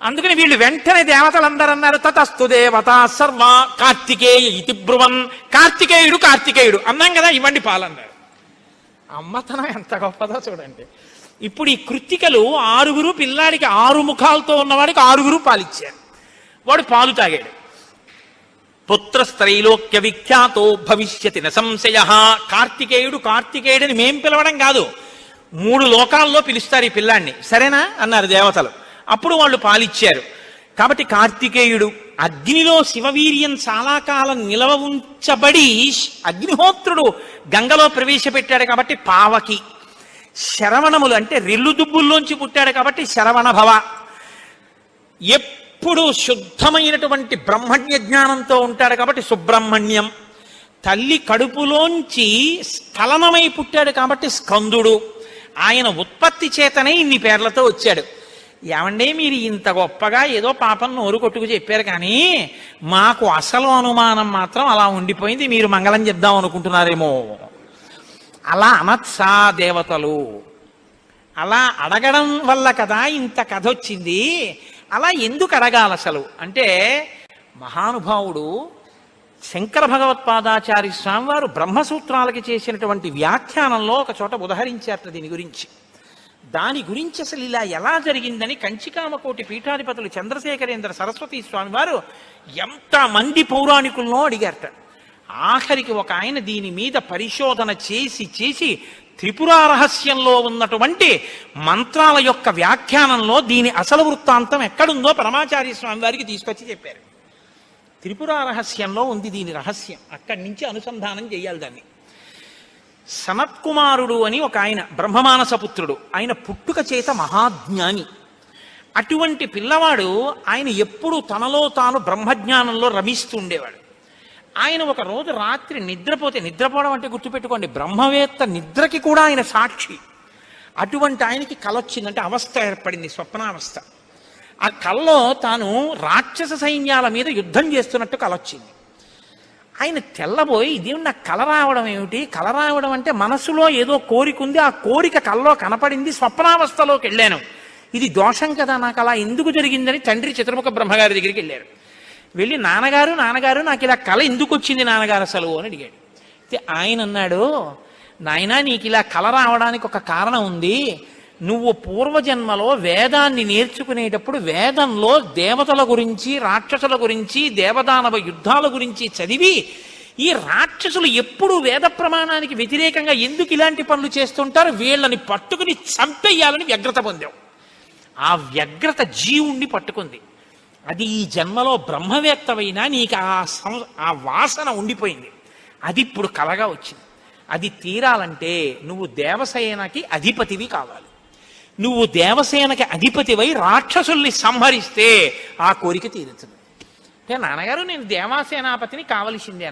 అందుకని వీళ్ళు వెంటనే దేవతలందరూ అన్నారు తతస్తు దేవత సర్వ కార్తికేయ ఇతి బ్రువన్, కార్తికేయుడు అన్నాం కదా, ఇవ్వండి పాలన్నారు. అమ్మతనం ఎంత గొప్పదో చూడండి. ఇప్పుడు ఈ కృత్తికలు 6 పిల్లాడికి 6 ముఖాలతో ఉన్నవాడికి 6 పాలిచ్చారు. వాడు పాలు తాగాడు. పుత్రస్త్రైలోక్య విఖ్యాతో భవిష్యతి న సంశయ. కార్తికేయుడని మేం పిలవడం కాదు, 3 లోకాల్లో పిలుస్తారు ఈ పిల్లాడిని, సరేనా అన్నారు దేవతలు. అప్పుడు వాళ్ళు పాలిచ్చారు. కాబట్టి కార్తికేయుడు. అగ్నిలో శివవీర్యం చాలా కాలం నిలవ ఉంచబడి అగ్నిహోత్రుడు గంగలో ప్రవేశపెట్టాడు కాబట్టి పావకి. శరవణములు అంటే రెల్లు దుబ్బుల్లోంచి పుట్టాడు కాబట్టి శరవణ భవ. ఎప్పుడు శుద్ధమైనటువంటి బ్రహ్మణ్య జ్ఞానంతో ఉంటాడు కాబట్టి సుబ్రహ్మణ్యం. తల్లి కడుపులోంచి స్ఖలనమై పుట్టాడు కాబట్టి స్కందుడు. ఆయన ఉత్పత్తి చేతనే ఇన్ని పేర్లతో వచ్చాడు. ఏమంటే మీరు ఇంత గొప్పగా ఏదో పాపం నోరు కొట్టుకు చెప్పారు, కానీ మాకు అసలు అనుమానం మాత్రం అలా ఉండిపోయింది, మీరు మంగళం చెప్దాం అనుకుంటున్నారేమో. అలా అనత్సా దేవతలు, అలా అడగడం వల్ల కదా ఇంత కథ వచ్చింది. అలా ఎందుకు అడగాలి అసలు అంటే, మహానుభావుడు శంకర భగవత్పాదాచార్య స్వామి వారు బ్రహ్మసూత్రాలకి చేసినటువంటి వ్యాఖ్యానంలో ఒక చోట ఉదహరించారట దీని గురించి. దాని గురించి అసలు ఇలా ఎలా జరిగిందని కంచికామకోటి పీఠాధిపతులు చంద్రశేఖరేంద్ర సరస్వతి స్వామి వారు ఎంతమంది పౌరాణికులను అడిగారట. ఆఖరికి ఒక ఆయన దీని మీద పరిశోధన చేసి త్రిపురా రహస్యంలో ఉన్నటువంటి మంత్రాల యొక్క వ్యాఖ్యానంలో దీని అసలు వృత్తాంతం ఎక్కడుందో పరమాచార్య స్వామి వారికి తీసుకొచ్చి చెప్పారు. త్రిపురా రహస్యంలో ఉంది దీని రహస్యం, అక్కడి నుంచి అనుసంధానం చేయాలి దాన్ని. సనత్కుమారుడు అని ఒక ఆయన బ్రహ్మమానసపుత్రుడు, ఆయన పుట్టుక చేత మహాజ్ఞాని. అటువంటి పిల్లవాడు ఆయన ఎప్పుడూ తనలో తాను బ్రహ్మజ్ఞానంలో రమిస్తూ ఉండేవాడు. ఆయన ఒక రోజు రాత్రి నిద్రపోవడం అంటే గుర్తుపెట్టుకోండి, బ్రహ్మవేత్త నిద్రకి కూడా ఆయన సాక్షి. అటువంటి ఆయనకి కల వచ్చిందంటే అవస్థ ఏర్పడింది, స్వప్నావస్థ. ఆ కల్లో తాను రాక్షస సైన్యాల మీద యుద్ధం చేస్తున్నట్టు కల వచ్చింది. ఆయన తెల్లబోయి ఇదేమి నాకు కల రావడం ఏమిటి, కల రావడం అంటే మనసులో ఏదో కోరిక ఉంది, ఆ కోరిక కల్లో కనపడింది, స్వప్నావస్థలోకి వెళ్ళాను, ఇది దోషం కదా, నాకు అలా ఎందుకు జరిగిందని తండ్రి చతుర్ముఖ బ్రహ్మగారి దగ్గరికి వెళ్ళారు. వెళ్ళి నాన్నగారు నాకు ఇలా కల ఎందుకు వచ్చింది నాన్నగారు అసలు అని అడిగాడు. ఆయన అన్నాడు, నాయనా నీకు ఇలా కల రావడానికి ఒక కారణం ఉంది. నువ్వు పూర్వజన్మలో వేదాన్ని నేర్చుకునేటప్పుడు వేదంలో దేవతల గురించి రాక్షసుల గురించి దేవదానవ యుద్ధాల గురించి చదివి ఈ రాక్షసులు ఎప్పుడు వేద ప్రమాణానికి వ్యతిరేకంగా ఎందుకు ఇలాంటి పనులు చేస్తుంటారు, వీళ్ళని పట్టుకుని చంపేయాలని వ్యగ్రత పొందావు. ఆ వ్యగ్రత జీవుణ్ణి పట్టుకుంది. అది ఈ జన్మలో బ్రహ్మవేత్తవైనా నీకు ఆ వాసన ఉండిపోయింది. అది ఇప్పుడు కలగా వచ్చింది. అది తీరాలంటే నువ్వు దేవసేనకి అధిపతివి కావాలి. నువ్వు దేవసేనకి అధిపతివై రాక్షసుల్ని సంహరిస్తే ఆ కోరిక తీరుతుంది. అంటే నాన్నగారు నేను దేవాసేనాపతిని కావలసిందే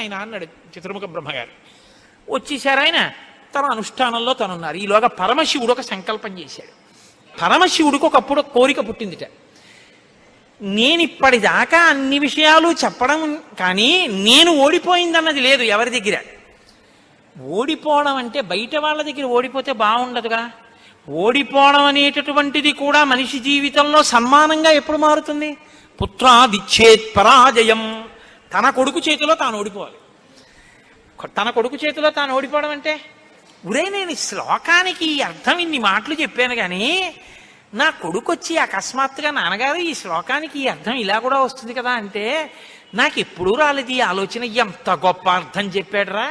ఆయన అన్నాడు చతుర్ముఖ బ్రహ్మగారు. వచ్చేసారు ఆయన, తన అనుష్ఠానంలో తనున్నారు. ఈలోగా పరమశివుడు ఒక సంకల్పం చేశాడు. పరమశివుడికి ఒకప్పుడు కోరిక పుట్టిందిట, నేను ఇప్పటిదాకా అన్ని విషయాలు చెప్పడం కానీ నేను ఓడిపోయిందన్నది లేదు ఎవరి దగ్గర. ఓడిపోవడం అంటే బయట వాళ్ళ దగ్గర ఓడిపోతే బాగుండదుగా, ఓడిపోవడం అనేటటువంటిది కూడా మనిషి జీవితంలో సన్మానంగా ఎప్పుడు మారుతుంది? పుత్రాదిచ్చేత్ పరాజయం. తన కొడుకు చేతిలో తాను ఓడిపోవాలి. తన కొడుకు చేతిలో తాను ఓడిపోవడం అంటే, ఉరే నేను ఈ శ్లోకానికి అర్థం ఇన్ని మాటలు చెప్పాను కానీ నా కొడుకు వచ్చి అకస్మాత్తుగా నాన్నగారు ఈ శ్లోకానికి ఈ అర్థం ఇలా కూడా వస్తుంది కదా అంటే నాకు ఎప్పుడూ రాలేదు ఈ ఆలోచన. ఎంత గొప్ప అర్థం చెప్పాడురా,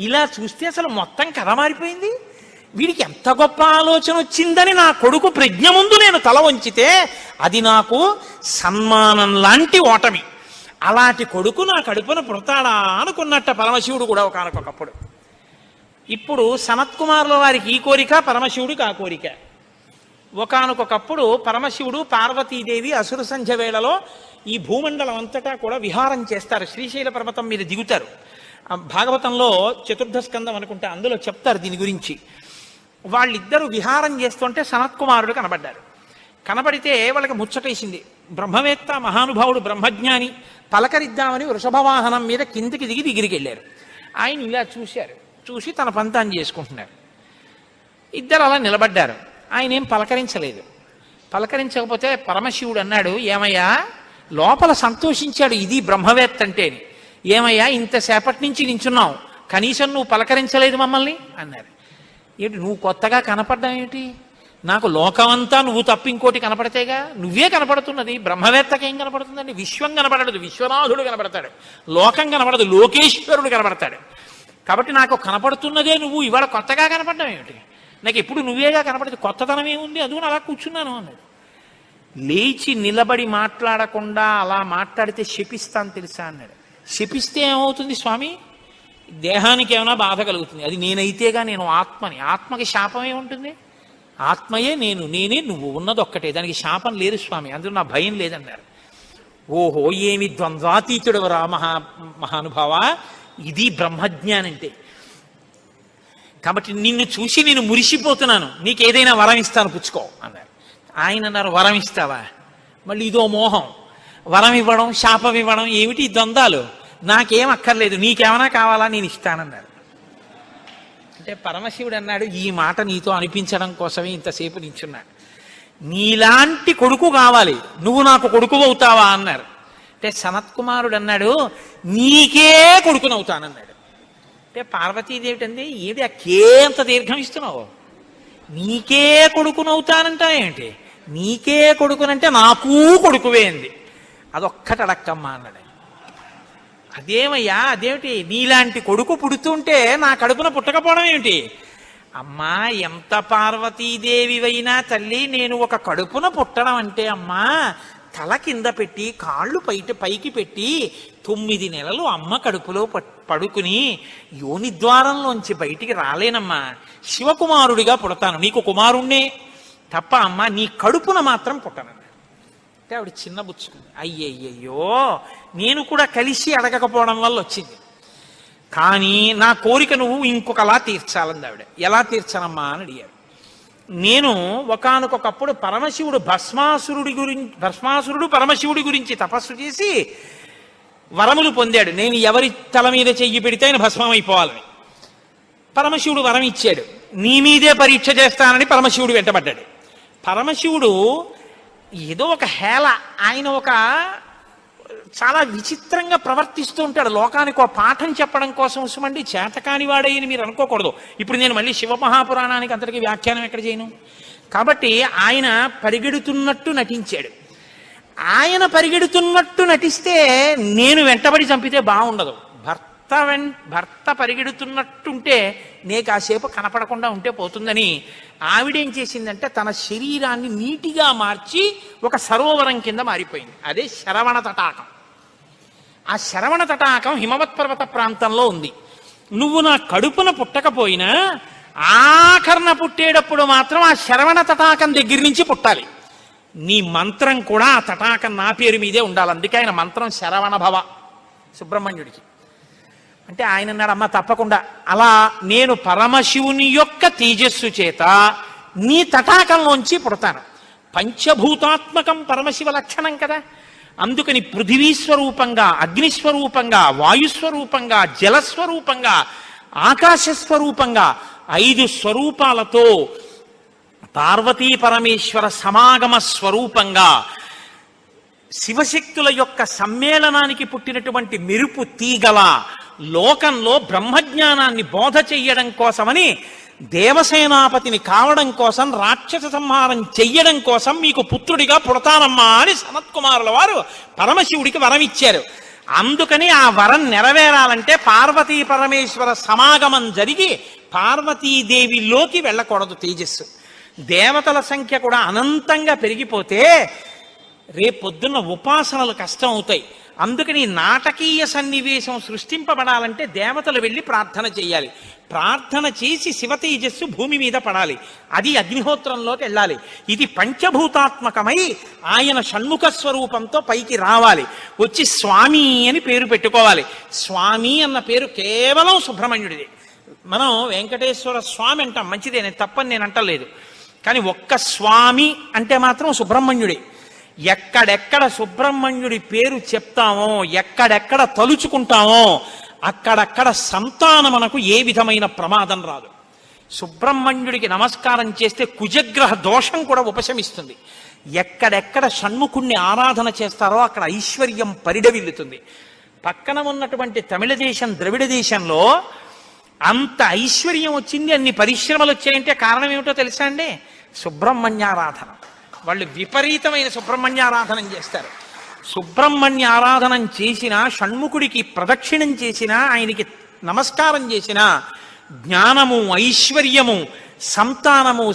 ఇలా చూస్తే అసలు మొత్తం కథ మారిపోయింది, వీడికి ఎంత గొప్ప ఆలోచన వచ్చిందని నా కొడుకు ప్రజ్ఞ ముందు నేను తల వంచితే అది నాకు సన్మానం లాంటి ఓటమి. అలాంటి కొడుకు నా కడుపున పుడతాడా అనుకున్నట్ట పరమశివుడు కూడా ఒకనకొకప్పుడు. ఇప్పుడు సనత్కుమారుల వారికి ఈ కోరిక, పరమశివుడికి ఆ కోరిక. ఒకనకొకప్పుడు పరమశివుడు పార్వతీదేవి అసుర సంధ్య వేళలో ఈ భూమండలం అంతటా కూడా విహారం చేస్తారు. శ్రీశైల పర్వతం మీద దిగుతారు. భాగవతంలో చతుర్థ స్కందం అనుకుంటే అందులో చెప్తారు దీని గురించి. వాళ్ళిద్దరూ విహారం చేస్తుంటే సనత్కుమారుడు కనబడ్డారు. కనబడితే వాళ్ళకి ముచ్చటేసింది. బ్రహ్మవేత్త మహానుభావుడు బ్రహ్మజ్ఞాని, పలకరిద్దామని వృషభవాహనం మీద కిందికి దిగి దగ్గరికి వెళ్ళారు. ఆయన ఇలా చూశారు, చూసి తన పంతాన్ని చేసుకుంటున్నారు. ఇద్దరు అలా నిలబడ్డారు. ఆయన ఏం పలకరించలేదు. పలకరించకపోతే పరమశివుడు అన్నాడు, ఏమయ్యా లోపల సంతోషించాడు, ఇది బ్రహ్మవేత్త అంటేని. ఏమయ్యా ఇంతసేపటి నుంచి నించున్నావు, కనీసం నువ్వు పలకరించలేదు మమ్మల్ని అన్నారు. ఏంటి నువ్వు కొత్తగా కనపడ్డావు ఏమిటి? నాకు లోకమంతా నువ్వు తప్ప ఇంకోటి కనపడితేగా, నువ్వే కనపడుతున్నది. బ్రహ్మవేత్తకి ఏం కనపడుతుందండి? విశ్వం కనపడదు, విశ్వనాథుడు కనపడతాడు. లోకం కనపడదు, లోకేశ్వరుడు కనపడతాడు. కాబట్టి నాకు కనపడుతున్నదే నువ్వు, ఇవాళ కొత్తగా కనపడ్డావు ఏమిటి? నాకు ఎప్పుడు నువ్వేగా కనపడదు, కొత్తతనం ఏముంది, అదుగుని అలా కూర్చున్నాను అన్నాడు. లేచి నిలబడి మాట్లాడకుండా అలా మాట్లాడితే శపిస్తాను తెలుసా అన్నాడు. శపిస్తే ఏమవుతుంది స్వామి? దేహానికి ఏమైనా బాధ కలుగుతుంది. అది నేనైతేగా, నేను ఆత్మని. ఆత్మకి శాపం ఏముంటుంది? ఆత్మయే నేను, నేనే నువ్వు, ఉన్నది ఒక్కటే, దానికి శాపం లేదు స్వామి, అందులో నా భయం లేదన్నారు. ఓహో ఏమి ద్వంద్వాతీతుడవరా మహానుభావ, ఇది బ్రహ్మజ్ఞానంటే. కాబట్టి నిన్ను చూసి నేను మురిసిపోతున్నాను, నీకు ఏదైనా వరం ఇస్తాను పుచ్చుకో అన్నారు. ఆయన అన్నారు, వరం ఇస్తావా? మళ్ళీ ఇదో మోహం, వరం ఇవ్వడం శాపం ఇవ్వడం ఏమిటి ద్వంద్వాలు? నాకేం అక్కర్లేదు, నీకేమైనా కావాలా నేను ఇస్తానన్నారు. అంటే పరమశివుడు అన్నాడు, ఈ మాట నీతో అనిపించడం కోసమే ఇంతసేపు నించున్నాడు. నీలాంటి కొడుకు కావాలి, నువ్వు నాకు కొడుకు అవుతావా అన్నారు. అంటే సనత్కుమారుడు అన్నాడు, నీకే కొడుకునవుతానన్నాడు. అంటే పార్వతీదేవి అంది, ఏమిటి ఆ కేంత దీర్ఘం ఇస్తున్నావు? నీకే కొడుకునవుతానంటా ఏంటి? నీకే కొడుకునంటే నాకూ కొడుకువే అంది. అదొక్కటి అడక్కమ్మా అన్నాడు. అదేమయ్యా అదేమిటి, నీలాంటి కొడుకు పుడుతుంటే నా కడుపున పుట్టకపోవడం ఏమిటి? అమ్మా ఎంత పార్వతీదేవివైనా తల్లి, నేను ఒక కడుపున పుట్టడం అంటే అమ్మా తల కింద పెట్టి కాళ్ళు పైకి పెట్టి 9 నెలలు అమ్మ కడుపులో పడుకుని యోని ద్వారంలోంచి బయటికి రాలేనమ్మా. శివకుమారుడిగా పుడతాను, నీకు కుమారుణ్ణే తప్ప అమ్మా నీ కడుపున మాత్రం పుట్టనన్నాడు. అంటే ఆవిడ చిన్న బుచ్చుకుంది. అయ్యయ్యో నేను కూడా కలిసి అడగకపోవడం వల్ల వచ్చింది, కానీ నా కోరిక నువ్వు ఇంకొకలా తీర్చాలంది ఆవిడ. ఎలా తీర్చనమ్మా అని అడిగాడు. నేను ఒకానొకప్పుడు భస్మాసురుడు పరమశివుడి గురించి తపస్సు చేసి వరములు పొందాడు. నేను ఎవరి తల మీద చెయ్యి పెడితే ఆయన భస్మం అయిపోవాలని పరమశివుడు వరం ఇచ్చాడు. నీ మీదే పరీక్ష చేస్తానని పరమశివుడు వెంటబడ్డాడు. పరమశివుడు ఏదో ఒక హేళ, ఆయన ఒక చాలా విచిత్రంగా ప్రవర్తిస్తూ ఉంటాడు. లోకానికి ఒక పాఠం చెప్పడం కోసం ఉసుమండి చేతకాని వాడయ్యని మీరు అనుకోకూడదు. ఇప్పుడు నేను మళ్ళీ శివమహాపురాణానికి అంతటికి వ్యాఖ్యానం ఎక్కడ చేయను. కాబట్టి ఆయన పరిగెడుతున్నట్టు నటించాడు. ఆయన పరిగెడుతున్నట్టు నటిస్తే నేను వెంటబడి చంపితే బాగుండదు. భర్త పరిగెడుతున్నట్టుంటే నే కాసేపు కనపడకుండా ఉంటే పోతుందని ఆవిడేం చేసిందంటే తన శరీరాన్ని నీటిగా మార్చి ఒక సరోవరం కింద మారిపోయింది. అదే శరవణ తటాకం. ఆ శరవణ తటాకం హిమవత్ పర్వత ప్రాంతంలో ఉంది. నువ్వు నా కడుపున పుట్టకపోయినా ఆఖరణ పుట్టేటప్పుడు మాత్రం ఆ శరవణ తటాకం దగ్గర నుంచి పుట్టాలి. నీ మంత్రం కూడా ఆ తటాకం నా పేరు మీదే ఉండాలి. అందుకే ఆయన మంత్రం శరవణ భవ సుబ్రహ్మణ్యుడికి. అంటే ఆయన అన్నాడు, అమ్మ తప్పకుండా, అలా నేను పరమశివుని యొక్క తేజస్సు చేత నీ తటాకంలోంచి పుడతాను. పంచభూతాత్మకం పరమశివ లక్షణం కదా. అందుకని పృథివీస్వరూపంగా, అగ్నిస్వరూపంగా, వాయుస్వరూపంగా, జలస్వరూపంగా, ఆకాశస్వరూపంగా 5 స్వరూపాలతో పార్వతీ పరమేశ్వర సమాగమ స్వరూపంగా శివశక్తుల యొక్క సమ్మేళనానికి పుట్టినటువంటి మెరుపు తీగల లోకంలో బ్రహ్మజ్ఞానాన్ని బోధ చెయ్యడం కోసమని దేవసేనాపతిని కావడం కోసం, రాక్షస సంహారం చెయ్యడం కోసం మీకు పుత్రుడిగా పుడతానమ్మా అని సనత్కుమారుల వారు పరమశివుడికి వరం ఇచ్చారు. అందుకని ఆ వరం నెరవేరాలంటే పార్వతీ పరమేశ్వర సమాగమం జరిగి పార్వతీదేవిలోకి వెళ్ళకూడదు తేజస్సు. దేవతల సంఖ్య కూడా అనంతంగా పెరిగిపోతే రేపొద్దున్న ఉపాసనలు కష్టం అవుతాయి. అందుకని నాటకీయ సన్నివేశం సృష్టింపబడాలంటే దేవతలు వెళ్ళి ప్రార్థన చేయాలి. ప్రార్థన చేసి శివ తేజస్సు భూమి మీద పడాలి. అది అగ్నిహోత్రంలోకి వెళ్ళాలి. ఇది పంచభూతాత్మకమై ఆయన షణ్ముఖ స్వరూపంతో పైకి రావాలి. వచ్చి స్వామి అని పేరు పెట్టుకోవాలి. స్వామి అన్న పేరు కేవలం సుబ్రహ్మణ్యుడిది. మనం వెంకటేశ్వర స్వామి అంటాం, మంచిదే, నేను తప్పని నేను అంటలేదు. కానీ ఒక్క స్వామి అంటే మాత్రం సుబ్రహ్మణ్యుడే. ఎక్కడెక్కడ సుబ్రహ్మణ్యుడి పేరు చెప్తామో, ఎక్కడెక్కడ తలుచుకుంటామో అక్కడక్కడ సంతానమునకు ఏ విధమైన ప్రమాదం రాదు. సుబ్రహ్మణ్యుడికి నమస్కారం చేస్తే కుజగ్రహ దోషం కూడా ఉపశమిస్తుంది. ఎక్కడెక్కడ షణ్ముఖుణ్ణి ఆరాధన చేస్తారో అక్కడ ఐశ్వర్యం పరిడవిల్లుతుంది. పక్కన ఉన్నటువంటి తమిళ దేశం, ద్రవిడ దేశంలో అంత ఐశ్వర్యం వచ్చింది, అన్ని పరిశ్రమలు వచ్చాయంటే కారణం ఏమిటో తెలుసా అండి? సుబ్రహ్మణ్యారాధన. వాళ్ళు విపరీతమైన సుబ్రహ్మణ్యారాధన చేస్తారు. సుబ్రహ్మణ్య ఆరాధనం చేసినా, షణ్ముఖుడికి ప్రదక్షిణం చేసినా, ఆయనకి నమస్కారం చేసినా జ్ఞానము, ఐశ్వర్యము,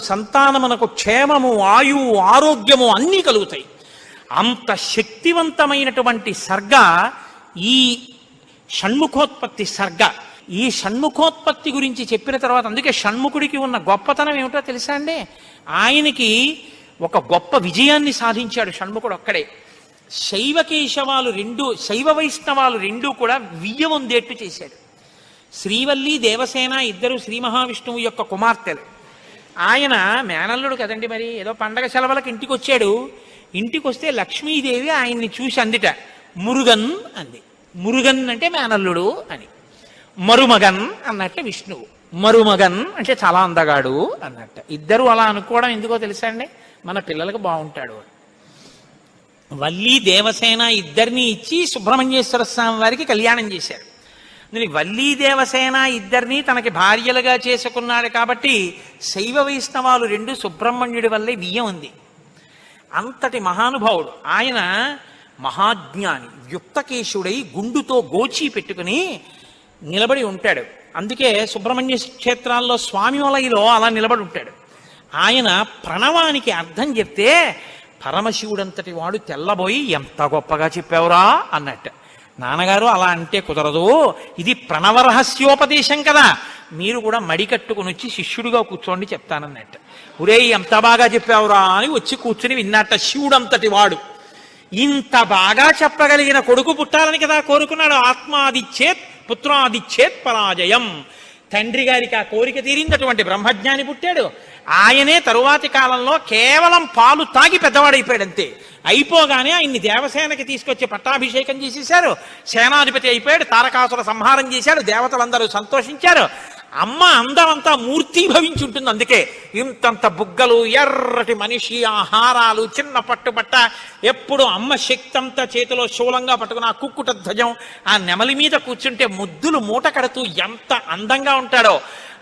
సంతానమునకు క్షేమము, ఆయువు, ఆరోగ్యము అన్నీ కలుగుతాయి. అంత శక్తివంతమైనటువంటి సర్గ ఈ షణ్ముఖోత్పత్తి సర్గ. ఈ షణ్ముఖోత్పత్తి గురించి చెప్పిన తర్వాత, అందుకే షణ్ముఖుడికి ఉన్న గొప్పతనం ఏమిటో తెలుసా అండి? ఆయనకి ఒక గొప్ప విజయాన్ని సాధించాడు షణ్ముఖుడు ఒక్కడే. శైవ వైష్ణవాలు రెండూ కూడా వియ్యవందేట్టు చేశాడు. శ్రీవల్లి, దేవసేన ఇద్దరు శ్రీ మహావిష్ణువు యొక్క కుమార్తెలు. ఆయన మేనల్లుడు కదండి, మరి ఏదో పండగ సెలవులకు ఇంటికి వచ్చాడు. ఇంటికి వస్తే లక్ష్మీదేవి ఆయన్ని చూసి అందిట, మురుగన్ అంది. మురుగన్ అంటే మేనల్లుడు అని. మరుమగన్ అన్నట్టు విష్ణువు. మరుమగన్ అంటే చాలా అందగాడు అన్నట్టు. ఇద్దరు అలా అనుకోవడం ఎందుకో తెలుసా అండి? మన పిల్లలకు బాగుంటాడు. వల్లి, దేవసేన ఇద్దరిని ఇచ్చి సుబ్రహ్మణ్యేశ్వర స్వామి వారికి కళ్యాణం చేశారు. వల్లి, దేవసేన ఇద్దరిని తనకి భార్యలుగా చేసుకున్నాడు కాబట్టి శైవ వైష్ణవాలు రెండు సుబ్రహ్మణ్యుడి వల్లే బియ్యం ఉంది. అంతటి మహానుభావుడు ఆయన. మహాజ్ఞాని, యుక్తకేశుడై గుండుతో గోచి పెట్టుకుని నిలబడి ఉంటాడు. అందుకే సుబ్రహ్మణ్య క్షేత్రాల్లో స్వామి వలయలో అలా నిలబడి ఉంటాడు. ఆయన ప్రణవానికి అర్థం చెప్తే పరమశివుడంతటి వాడు తెల్లబోయి, ఎంత గొప్పగా చెప్పావురా అన్నట్టు. నాన్నగారు అలా అంటే కుదరదు, ఇది ప్రణవ రహస్యోపదేశం కదా, మీరు కూడా మడి కట్టుకుని వచ్చి శిష్యుడిగా కూర్చోండి చెప్తానన్నట్టు. ఒరే ఎంత బాగా చెప్పావురా అని వచ్చి కూర్చుని విన్నట్ట. శివుడంతటి వాడు ఇంత బాగా చెప్పగలిగిన కొడుకు పుట్టాలని కదా కోరుకున్నాడు. ఆత్మాదిచ్చేత్ పుత్రాదిచ్చేత్ పరాజయం. తండ్రి గారికి ఆ కోరిక తీరిందటువంటి బ్రహ్మజ్ఞాని పుట్టాడు. ఆయనే తరువాతి కాలంలో కేవలం పాలు తాగి పెద్దవాడైపోయాడు అంతే. అయిపోగానే ఆయన్ని దేవసేనకి తీసుకొచ్చి పట్టాభిషేకం చేసేశారు. సేనాధిపతి అయిపోయాడు. తారకాసుర సంహారం చేశాడు. దేవతలందరూ సంతోషించారు. అమ్మ అందమంతా మూర్తీభవించి ఉంటుంది. అందుకే ఇంతంత బుగ్గలు, ఎర్రటి మనిషి, ఆహారాలు, చిన్న పట్టుబట్ట, ఎప్పుడు అమ్మ శక్తి అంతా చేతిలో శూలంగా పట్టుకుని ఆ కుక్కుట ధ్వజం, ఆ నెమలి మీద కూర్చుంటే ముద్దులు మూట కడుతూ ఎంత అందంగా ఉంటాడో.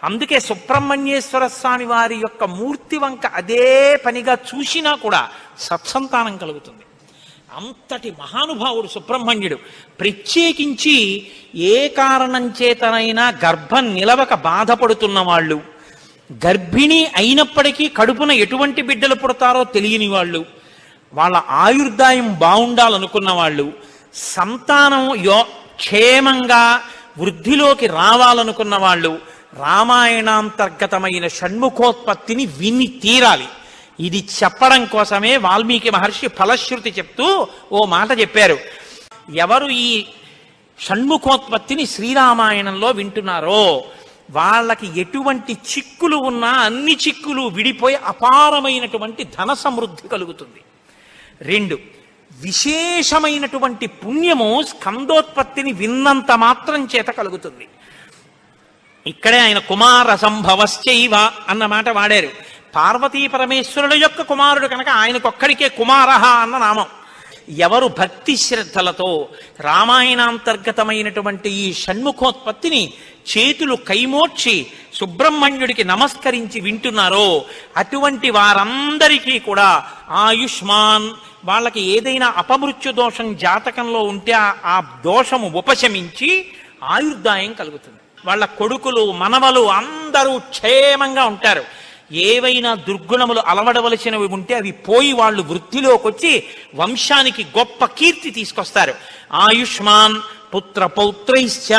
అందుకే సుబ్రహ్మణ్యేశ్వర స్వామి వారి యొక్క మూర్తి వంక అదే పనిగా చూసినా కూడా సత్సంతానం కలుగుతుంది. అంతటి మహానుభావుడు సుబ్రహ్మణ్యుడు. ప్రత్యేకించి ఏ కారణం చేతనైనా గర్భం నిలవక బాధపడుతున్న వాళ్ళు, గర్భిణి అయినప్పటికీ కడుపున ఎటువంటి బిడ్డలు పుడతారో తెలియని వాళ్ళు, వాళ్ళ ఆయుర్దాయం బాగుండాలనుకున్న వాళ్ళు, సంతానం క్షేమంగా వృద్ధిలోకి రావాలనుకున్న వాళ్ళు రామాయణాంతర్గతమైన షణ్ముఖోత్పత్తిని విని తీరాలి. ఇది చెప్పడం కోసమే వాల్మీకి మహర్షి ఫలశ్రుతి చెప్తూ ఓ మాట చెప్పారు. ఎవరు ఈ షణ్ముఖోత్పత్తిని శ్రీరామాయణంలో వింటున్నారో వాళ్ళకి ఎటువంటి చిక్కులు ఉన్నా అన్ని చిక్కులు విడిపోయి అపారమైనటువంటి ధన సమృద్ధి కలుగుతుంది. 2, విశేషమైనటువంటి పుణ్యము స్కందోత్పత్తిని విన్నంత మాత్రం చేత కలుగుతుంది. ఇక్కడే ఆయన కుమార సంభవశ్చైవ అన్న మాట వాడారు. పార్వతీ పరమేశ్వరుల యొక్క కుమారుడు కనుక ఆయనకొక్కడికే కుమారహ అన్న నామం. ఎవరు భక్తి శ్రద్ధలతో రామాయణాంతర్గతమైనటువంటి ఈ షణ్ముఖోత్పత్తిని చేతులు కైమోడ్చి సుబ్రహ్మణ్యుడికి నమస్కరించి వింటున్నారో అటువంటి వారందరికీ కూడా ఆయుష్మాన్, వాళ్ళకి ఏదైనా అపమృత్యు దోషం జాతకంలో ఉంటే ఆ దోషము ఉపశమించి ఆయుర్దాయం కలుగుతుంది. వాళ్ళ కొడుకులు మనవలు అందరూ క్షేమంగా ఉంటారు. ఏవైనా దుర్గుణములు అలవడవలసినవి ఉంటే అవి పోయి వాళ్ళు వృద్ధిలోకి వచ్చి వంశానికి గొప్ప కీర్తి తీసుకొస్తారు. ఆయుష్మాన్ పుత్ర పౌత్రైశ్చ,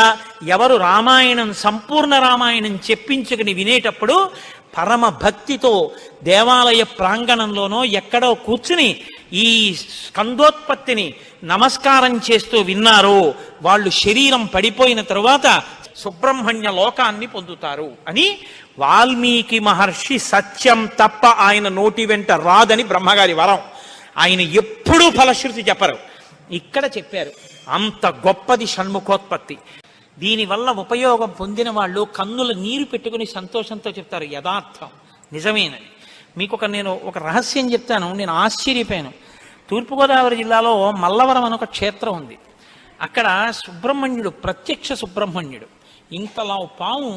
ఎవరు రామాయణం సంపూర్ణ రామాయణం చెప్పించుకుని వినేటప్పుడు పరమ భక్తితో దేవాలయ ప్రాంగణంలోనో ఎక్కడో కూర్చుని ఈ స్కందోత్పత్తిని నమస్కారం చేస్తూ విన్నారో వాళ్ళు శరీరం పడిపోయిన తరువాత సుబ్రహ్మణ్య లోకాన్ని పొందుతారు అని వాల్మీకి మహర్షి సత్యం తప్ప ఆయన నోటి వెంట రాదని బ్రహ్మగారి వరం. ఆయన ఎప్పుడూ ఫలశ్రుతి చెప్పరు, ఇక్కడ చెప్పారు. అంత గొప్పది షణ్ముఖోత్పత్తి. దీనివల్ల ఉపయోగం పొందిన వాళ్ళు కన్నుల నీరు పెట్టుకుని సంతోషంతో చెప్తారు యథార్థం నిజమేనని. మీకు నేను ఒక రహస్యం చెప్తాను, నేను ఆశ్చర్యపోయాను. తూర్పుగోదావరి జిల్లాలో మల్లవరం అని ఒక క్షేత్రం ఉంది. అక్కడ సుబ్రహ్మణ్యుడు, ప్రత్యక్ష సుబ్రహ్మణ్యుడు, ఇంతలా పాము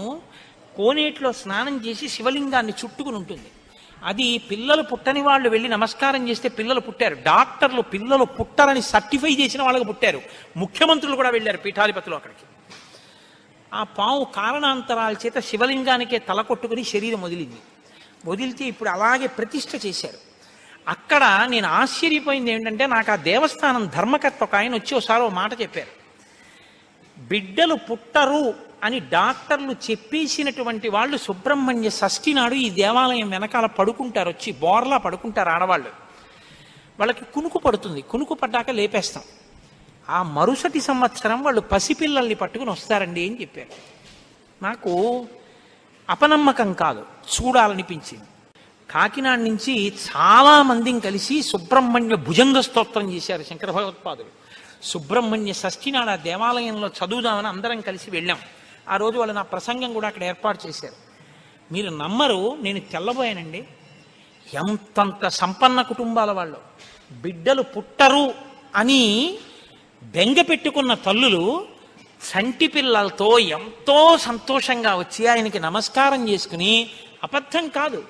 కోనేటిలో స్నానం చేసి శివలింగాన్ని చుట్టుకుని ఉంటుంది. అది పిల్లలు పుట్టని వాళ్ళు వెళ్ళి నమస్కారం చేస్తే పిల్లలు పుట్టారు. డాక్టర్లు పిల్లలు పుట్టరని సర్టిఫై చేసిన వాళ్ళకి పుట్టారు. ముఖ్యమంత్రులు కూడా వెళ్ళారు పీఠాధిపతులు అక్కడికి. ఆ పాము కారణాంతరాల చేత శివలింగానికే తల కొట్టుకుని శరీరం వదిలితే ఇప్పుడు అలాగే ప్రతిష్ఠ చేశారు. అక్కడ నేను ఆశ్చర్యపోయింది ఏంటంటే, నాకు ఆ దేవస్థానం ధర్మకర్త ఒక ఆయన వచ్చి ఒకసారి ఓ మాట చెప్పారు. బిడ్డలు పుట్టరు అని డాక్టర్లు చెప్పేసినటువంటి వాళ్ళు సుబ్రహ్మణ్య షష్ఠి నాడు ఈ దేవాలయం వెనకాల పడుకుంటారు, వచ్చి బోర్లా పడుకుంటారు ఆడవాళ్ళు. వాళ్ళకి కునుకు పడుతుంది, కునుకు పడ్డాక లేపేస్తాం. ఆ మరుసటి సంవత్సరం వాళ్ళు పసిపిల్లల్ని పట్టుకుని వస్తారండి అని చెప్పారు. నాకు అపనమ్మకం కాదు, చూడాలనిపించింది. కాకినాడ నుంచి చాలా మందిని కలిసి సుబ్రహ్మణ్య భుజంగ స్తోత్రం చేశారు శంకర భగవత్పాదులు. సుబ్రహ్మణ్య షష్ఠి నాడు ఆ దేవాలయంలో చదువుదామని అందరం కలిసి వెళ్ళాం. ఆ రోజు వాళ్ళు నా ప్రసంగం కూడా అక్కడ ఏర్పాటు చేశారు. మీరు నమ్మరు, నేను తెల్లబోయానండి. ఎంతంత సంపన్న కుటుంబాల వాళ్ళు బిడ్డలు పుట్టరు అని బెంగ పెట్టుకున్న తల్లులు సంటి పిల్లలతో ఎంతో సంతోషంగా వచ్చి ఆయనకి నమస్కారం చేసుకుని, అబద్ధం కాదు,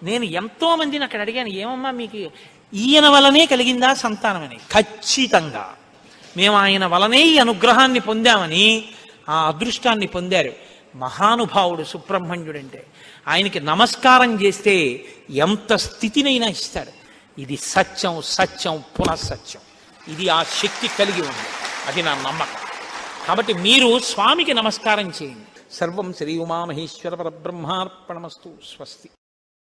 నేను ఎంతో మందిని అక్కడ అడిగాను, ఏమమ్మా మీకు ఈయన వలనే కలిగిందా సంతానం అని. ఖచ్చితంగా మేము ఆయన వలనే ఈ అనుగ్రహాన్ని పొందామని ఆ అదృష్టాన్ని పొందారు. మహానుభావుడు సుబ్రహ్మణ్యుడంటే. ఆయనకి నమస్కారం చేస్తే ఎంత స్థితినైనా ఇస్తాడు. ఇది సత్యం, సత్యం పునఃసత్యం. ఇది ఆ శక్తి కలిగి ఉంది, అది నా నమ్మకం. కాబట్టి మీరు స్వామికి నమస్కారం చేయండి. సర్వం శ్రీ ఉమామహేశ్వర పరబ్రహ్మార్పణమస్తు. స్వస్తి.